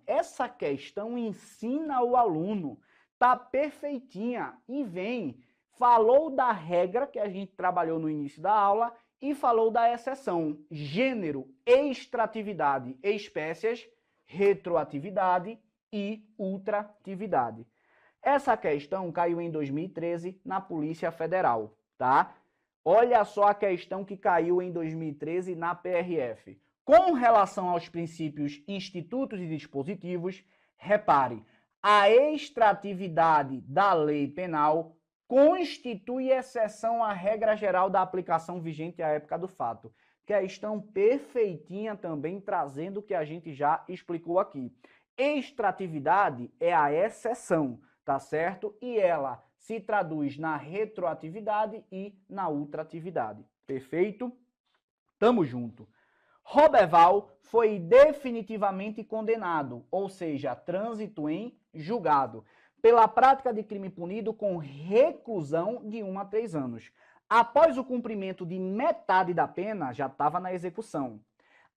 Essa questão ensina o aluno, tá perfeitinha e vem, falou da regra que a gente trabalhou no início da aula e falou da exceção, gênero, extratividade, espécies, retroatividade e ultratividade. Essa questão caiu em 2013 na Polícia Federal, tá? Olha só a questão que caiu em 2013 na PRF. Com relação aos princípios, institutos e dispositivos, repare, a extratividade da lei penal constitui exceção à regra geral da aplicação vigente à época do fato. Questão perfeitinha também, trazendo o que a gente já explicou aqui. Extratividade é a exceção, tá certo? E ela se traduz na retroatividade e na ultratividade. Perfeito? Tamo junto. Roberval foi definitivamente condenado, ou seja, trânsito em julgado, pela prática de crime punido com reclusão de 1 a 3 anos. Após o cumprimento de metade da pena, já estava na execução.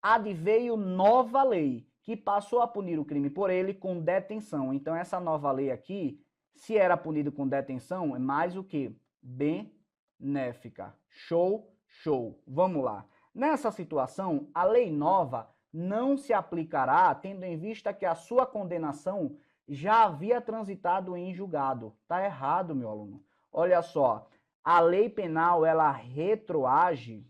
Adveio nova lei, que passou a punir o crime por ele com detenção. Então, essa nova lei aqui, se era punido com detenção, é mais o que? Benéfica. Show, show. Vamos lá. Nessa situação, a lei nova não se aplicará, tendo em vista que a sua condenação já havia transitado em julgado. Tá errado, meu aluno. Olha só, a lei penal, ela retroage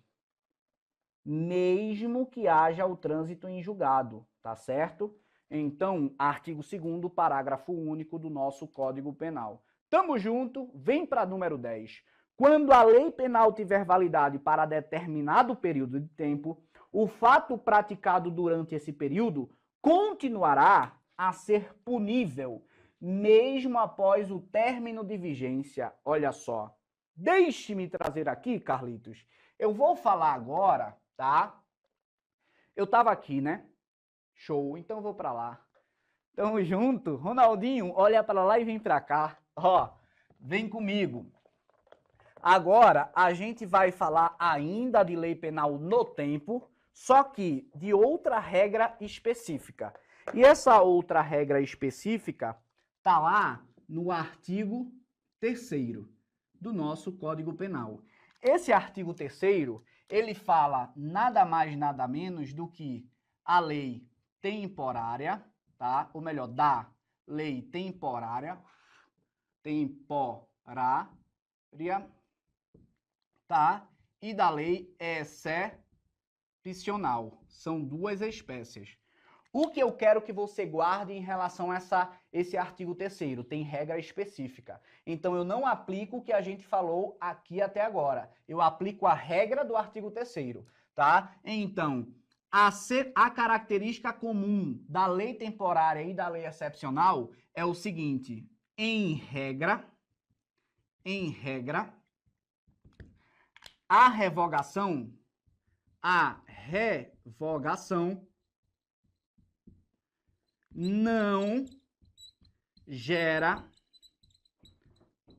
mesmo que haja o trânsito em julgado, tá certo? Então, artigo 2º, parágrafo único do nosso Código Penal. Tamo junto, vem para número 10. Quando a lei penal tiver validade para determinado período de tempo, o fato praticado durante esse período continuará a ser punível, mesmo após o término de vigência. Olha só. Deixe-me trazer aqui, Carlitos. Eu vou falar agora, tá? Eu tava aqui, né? Show, então eu vou para lá. Tamo junto. Ronaldinho, olha para lá e vem para cá. Ó, vem comigo. Agora, a gente vai falar ainda de lei penal no tempo, só que de outra regra específica. E essa outra regra específica tá lá no artigo 3º do nosso Código Penal. Esse artigo 3º, ele fala nada mais, nada menos do que a lei temporária, tá? Ou melhor, da lei temporária, tá? E da lei excepcional. São duas espécies. O que eu quero que você guarde em relação a esse artigo 3º? Tem regra específica. Então, eu não aplico o que a gente falou aqui até agora. Eu aplico a regra do artigo 3º, tá? Então, a característica comum da lei temporária e da lei excepcional é o seguinte: em regra, a revogação não gera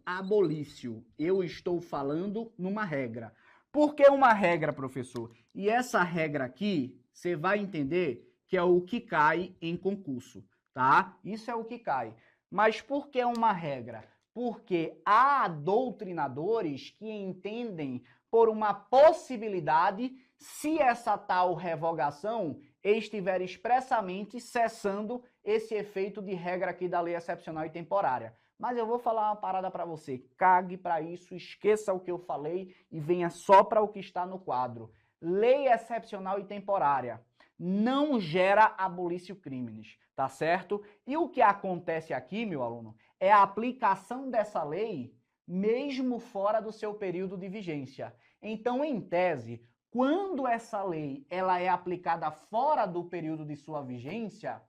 abolício. Eu estou falando numa regra. Por que uma regra, professor? E essa regra aqui, você vai entender que é o que cai em concurso, tá? Isso é o que cai. Mas por que uma regra? Porque há doutrinadores que entendem por uma possibilidade se essa tal revogação estiver expressamente cessando esse efeito de regra aqui da lei excepcional e temporária. Mas eu vou falar uma parada para você. Cague para isso, esqueça o que eu falei e venha só para o que está no quadro. Lei excepcional e temporária não gera abolício criminis, tá certo? E o que acontece aqui, meu aluno, é a aplicação dessa lei mesmo fora do seu período de vigência. Então, em tese, quando essa lei ela é aplicada fora do período de sua vigência,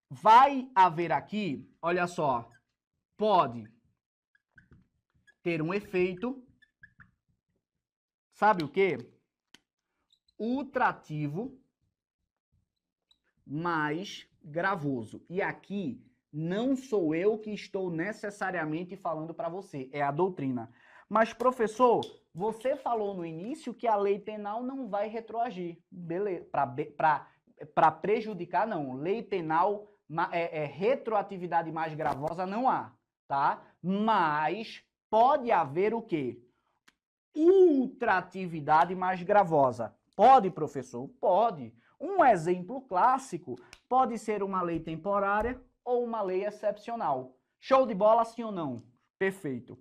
vai haver aqui, olha só, pode ter um efeito, sabe o quê? Ultrativo mais gravoso. E aqui não sou eu que estou necessariamente falando para você, é a doutrina. Mas, professor, você falou no início que a lei penal não vai retroagir. Beleza, para prejudicar, não. Lei penal, retroatividade mais gravosa não há, tá? Mas pode haver o quê? Ultratividade mais gravosa. Pode, professor? Pode. Um exemplo clássico pode ser uma lei temporária ou uma lei excepcional. Show de bola, sim ou não? Perfeito.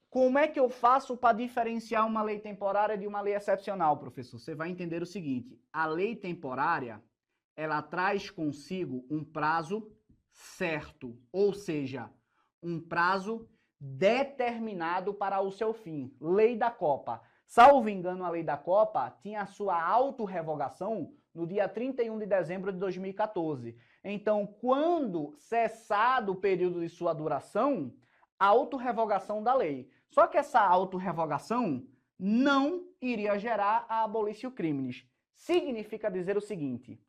Como é que eu faço para diferenciar uma lei temporária de uma lei excepcional, professor? Você vai entender o seguinte: a lei temporária, ela traz consigo um prazo certo, ou seja, um prazo determinado para o seu fim. Lei da Copa. Salvo engano, a Lei da Copa tinha a sua autorrevogação no dia 31 de dezembro de 2014. Então, quando cessado o período de sua duração, autorrevogação da lei. Só que essa autorrevogação não iria gerar a abolitio criminis. Significa dizer o seguinte,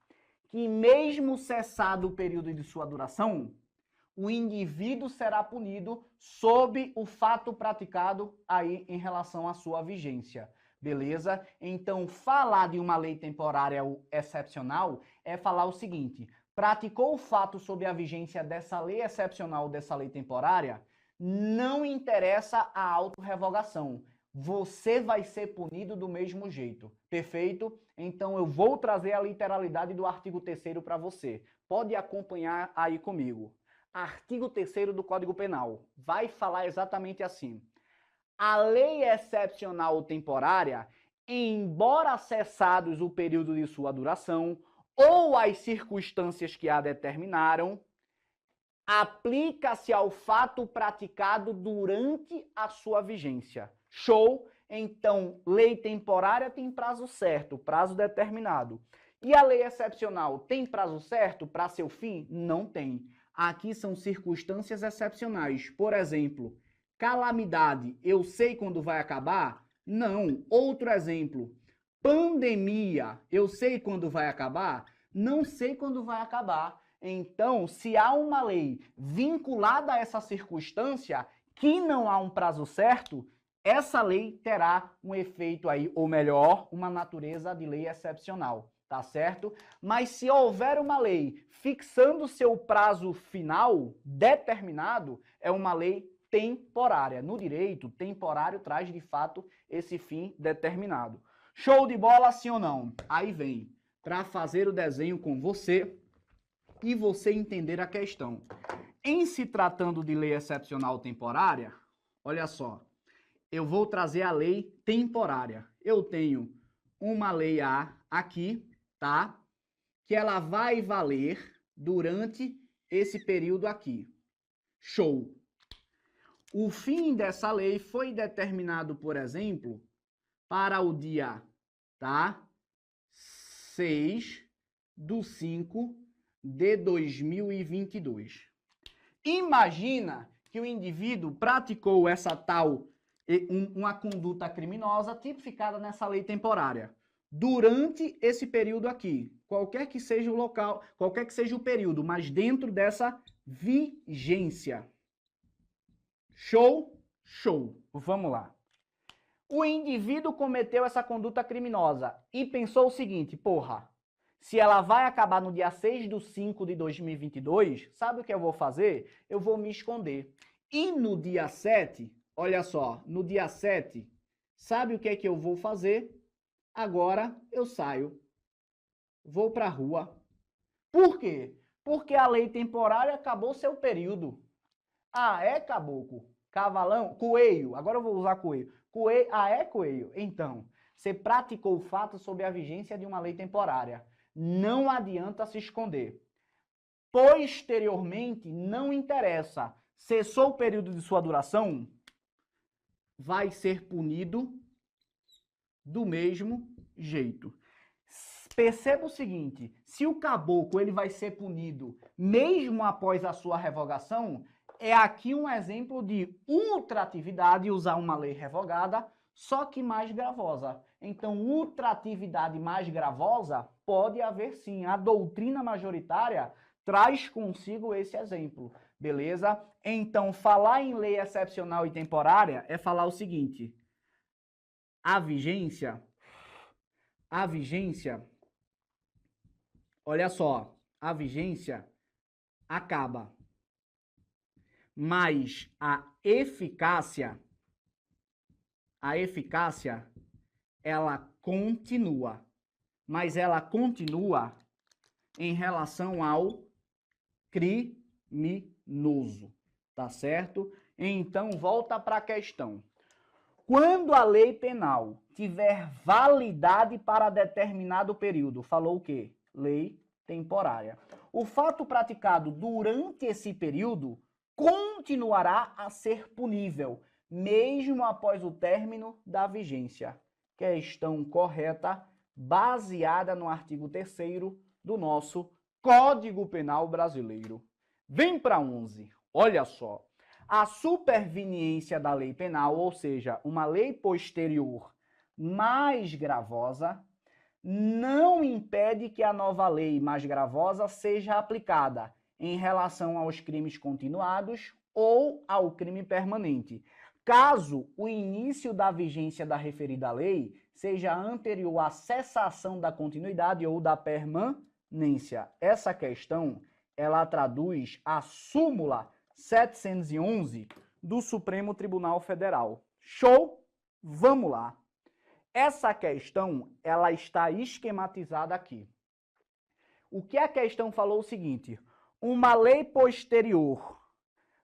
que mesmo cessado o período de sua duração, o indivíduo será punido sob o fato praticado aí em relação à sua vigência. Beleza? Então, falar de uma lei temporária excepcional é falar o seguinte, praticou o fato sob a vigência dessa lei excepcional, dessa lei temporária, não interessa a autorrevogação. Você vai ser punido do mesmo jeito. Perfeito? Então, eu vou trazer a literalidade do artigo 3º para você. Pode acompanhar aí comigo. Artigo 3º do Código Penal vai falar exatamente assim. A lei excepcional temporária, embora cessados o período de sua duração ou as circunstâncias que a determinaram, aplica-se ao fato praticado durante a sua vigência. Show? Então, lei temporária tem prazo certo, prazo determinado. E a lei excepcional tem prazo certo para seu fim? Não tem. Aqui são circunstâncias excepcionais. Por exemplo, calamidade, eu sei quando vai acabar? Não. Outro exemplo, pandemia, eu sei quando vai acabar? Não sei quando vai acabar. Então, se há uma lei vinculada a essa circunstância, que não há um prazo certo, essa lei terá um efeito aí, ou melhor, uma natureza de lei excepcional. Tá certo? Mas se houver uma lei fixando seu prazo final determinado, é uma lei temporária. No direito, temporário traz de fato esse fim determinado. Show de bola, sim ou não? Aí vem, para fazer o desenho com você e você entender a questão. Em se tratando de lei excepcional temporária, olha só, eu vou trazer a lei temporária. Eu tenho uma lei A aqui, tá? Que ela vai valer durante esse período aqui. Show! O fim dessa lei foi determinado, por exemplo, para o dia, tá? 6/5/2022. Imagina que o indivíduo praticou essa tal, uma conduta criminosa tipificada nessa lei temporária. Durante esse período aqui, qualquer que seja o local, qualquer que seja o período, mas dentro dessa vigência. Show? Show. Vamos lá. O indivíduo cometeu essa conduta criminosa e pensou o seguinte, porra, se ela vai acabar no dia 6/5/2022, sabe o que eu vou fazer? Eu vou me esconder. E no dia 7, olha só, no dia 7, sabe o que é que eu vou fazer? Agora eu saio, vou para a rua. Por quê? Porque a lei temporária acabou seu período. Ah, é, caboclo? Cavalão? Coelho? Agora eu vou usar coelho. Coelho? Ah, é, coelho? Então, você praticou o fato sob a vigência de uma lei temporária. Não adianta se esconder. Posteriormente, não interessa. Cessou o período de sua duração, vai ser punido do mesmo jeito. Perceba o seguinte, se o caboclo ele vai ser punido mesmo após a sua revogação, é aqui um exemplo de ultratividade, usar uma lei revogada, só que mais gravosa. Então, ultratividade mais gravosa pode haver sim. A doutrina majoritária traz consigo esse exemplo, beleza? Então, falar em lei excepcional e temporária é falar o seguinte, a vigência, olha só, a vigência acaba, mas a eficácia, ela continua, mas ela continua em relação ao criminoso, tá certo? Então, volta para a questão. Quando a lei penal tiver validade para determinado período, falou o quê? Lei temporária. O fato praticado durante esse período continuará a ser punível, mesmo após o término da vigência. Questão correta, baseada no artigo 3º do nosso Código Penal Brasileiro. Vem para 11. Olha só. A superveniência da lei penal, ou seja, uma lei posterior mais gravosa, não impede que a nova lei mais gravosa seja aplicada em relação aos crimes continuados ou ao crime permanente, caso o início da vigência da referida lei seja anterior à cessação da continuidade ou da permanência. Essa questão, ela traduz a súmula 711 do Supremo Tribunal Federal. Show? Vamos lá. Essa questão, ela está esquematizada aqui. O que a questão falou é o seguinte: uma lei posterior,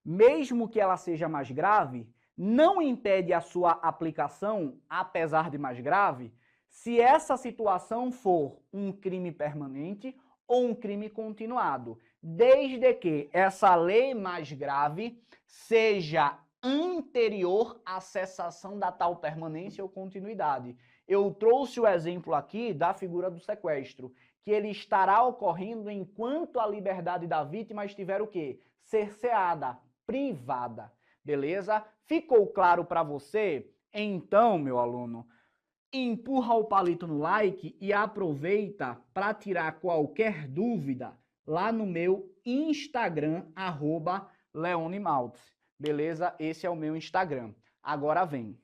mesmo que ela seja mais grave, não impede a sua aplicação, apesar de mais grave, se essa situação for um crime permanente ou um crime continuado, desde que essa lei mais grave seja anterior à cessação da tal permanência ou continuidade. Eu trouxe o exemplo aqui da figura do sequestro, que ele estará ocorrendo enquanto a liberdade da vítima estiver o quê? Cerceada, privada. Beleza? Ficou claro para você? Então, meu aluno, empurra o palito no like e aproveita para tirar qualquer dúvida lá no meu Instagram, @leonimaltz. Beleza? Esse é o meu Instagram. Agora vem.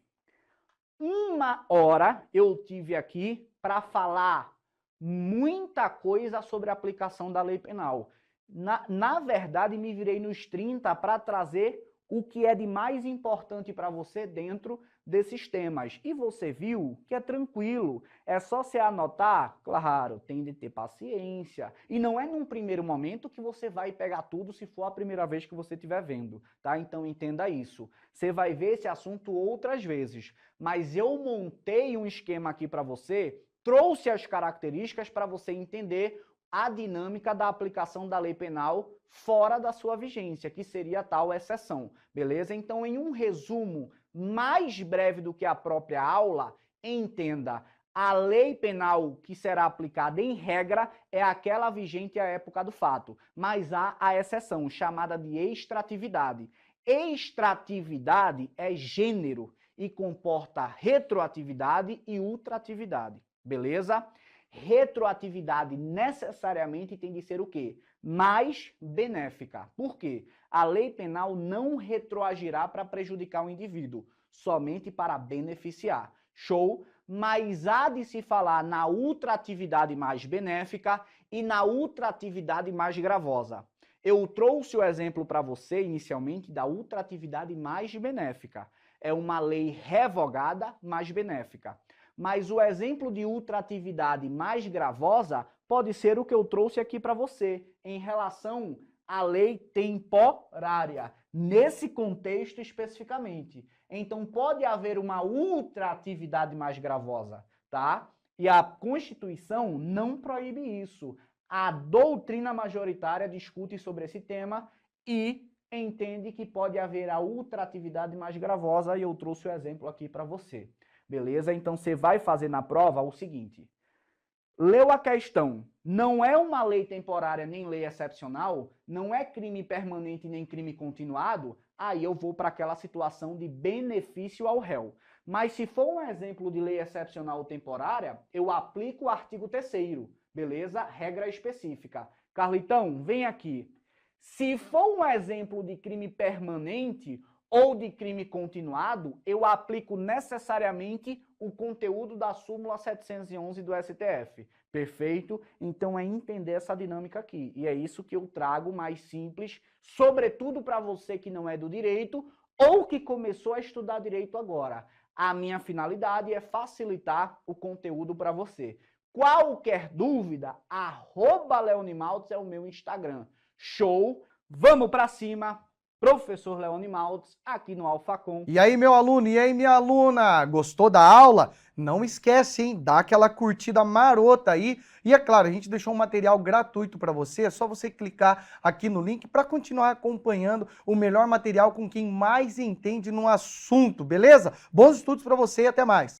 1 hora eu tive aqui para falar muita coisa sobre a aplicação da lei penal. Na verdade, me virei nos 30 para trazer o que é de mais importante para você dentro desses temas. E você viu que é tranquilo, é só você anotar, claro, tem de ter paciência. E não é num primeiro momento que você vai pegar tudo se for a primeira vez que você estiver vendo, tá? Então entenda isso. Você vai ver esse assunto outras vezes, mas eu montei um esquema aqui para você, trouxe as características para você entender a dinâmica da aplicação da lei penal fora da sua vigência, que seria a tal exceção, beleza? Então, em um resumo mais breve do que a própria aula, entenda, a lei penal que será aplicada em regra é aquela vigente à época do fato, mas há a exceção, chamada de extratividade. Extratividade é gênero e comporta retroatividade e ultratividade, beleza? Retroatividade necessariamente tem de ser o quê? Mais benéfica. Por quê? A lei penal não retroagirá para prejudicar o indivíduo, somente para beneficiar. Show? Mas há de se falar na ultratividade mais benéfica e na ultratividade mais gravosa. Eu trouxe o exemplo para você inicialmente da ultratividade mais benéfica. É uma lei revogada mais benéfica. Mas o exemplo de ultratividade mais gravosa pode ser o que eu trouxe aqui para você, em relação à lei temporária, nesse contexto especificamente. Então, pode haver uma ultratividade mais gravosa, tá? E a Constituição não proíbe isso. A doutrina majoritária discute sobre esse tema e entende que pode haver a ultratividade mais gravosa, e eu trouxe o exemplo aqui para você. Beleza? Então, você vai fazer na prova o seguinte. Leu a questão, não é uma lei temporária nem lei excepcional, não é crime permanente nem crime continuado, aí eu vou para aquela situação de benefício ao réu. Mas se for um exemplo de lei excepcional ou temporária, eu aplico o artigo 3º, beleza? Regra específica. Carlitão, vem aqui. Se for um exemplo de crime permanente ou de crime continuado, eu aplico necessariamente o conteúdo da súmula 711 do STF. Perfeito? Então é entender essa dinâmica aqui. E é isso que eu trago mais simples, sobretudo para você que não é do direito ou que começou a estudar direito agora. A minha finalidade é facilitar o conteúdo para você. Qualquer dúvida, @leonimaltz é o meu Instagram. Show? Vamos para cima! Professor Leone Maltz, aqui no Alfacom. E aí, meu aluno, e aí, minha aluna, gostou da aula? Não esquece, hein? Dá aquela curtida marota aí. E é claro, a gente deixou um material gratuito para você, é só você clicar aqui no link para continuar acompanhando o melhor material com quem mais entende no assunto, beleza? Bons estudos para você e até mais.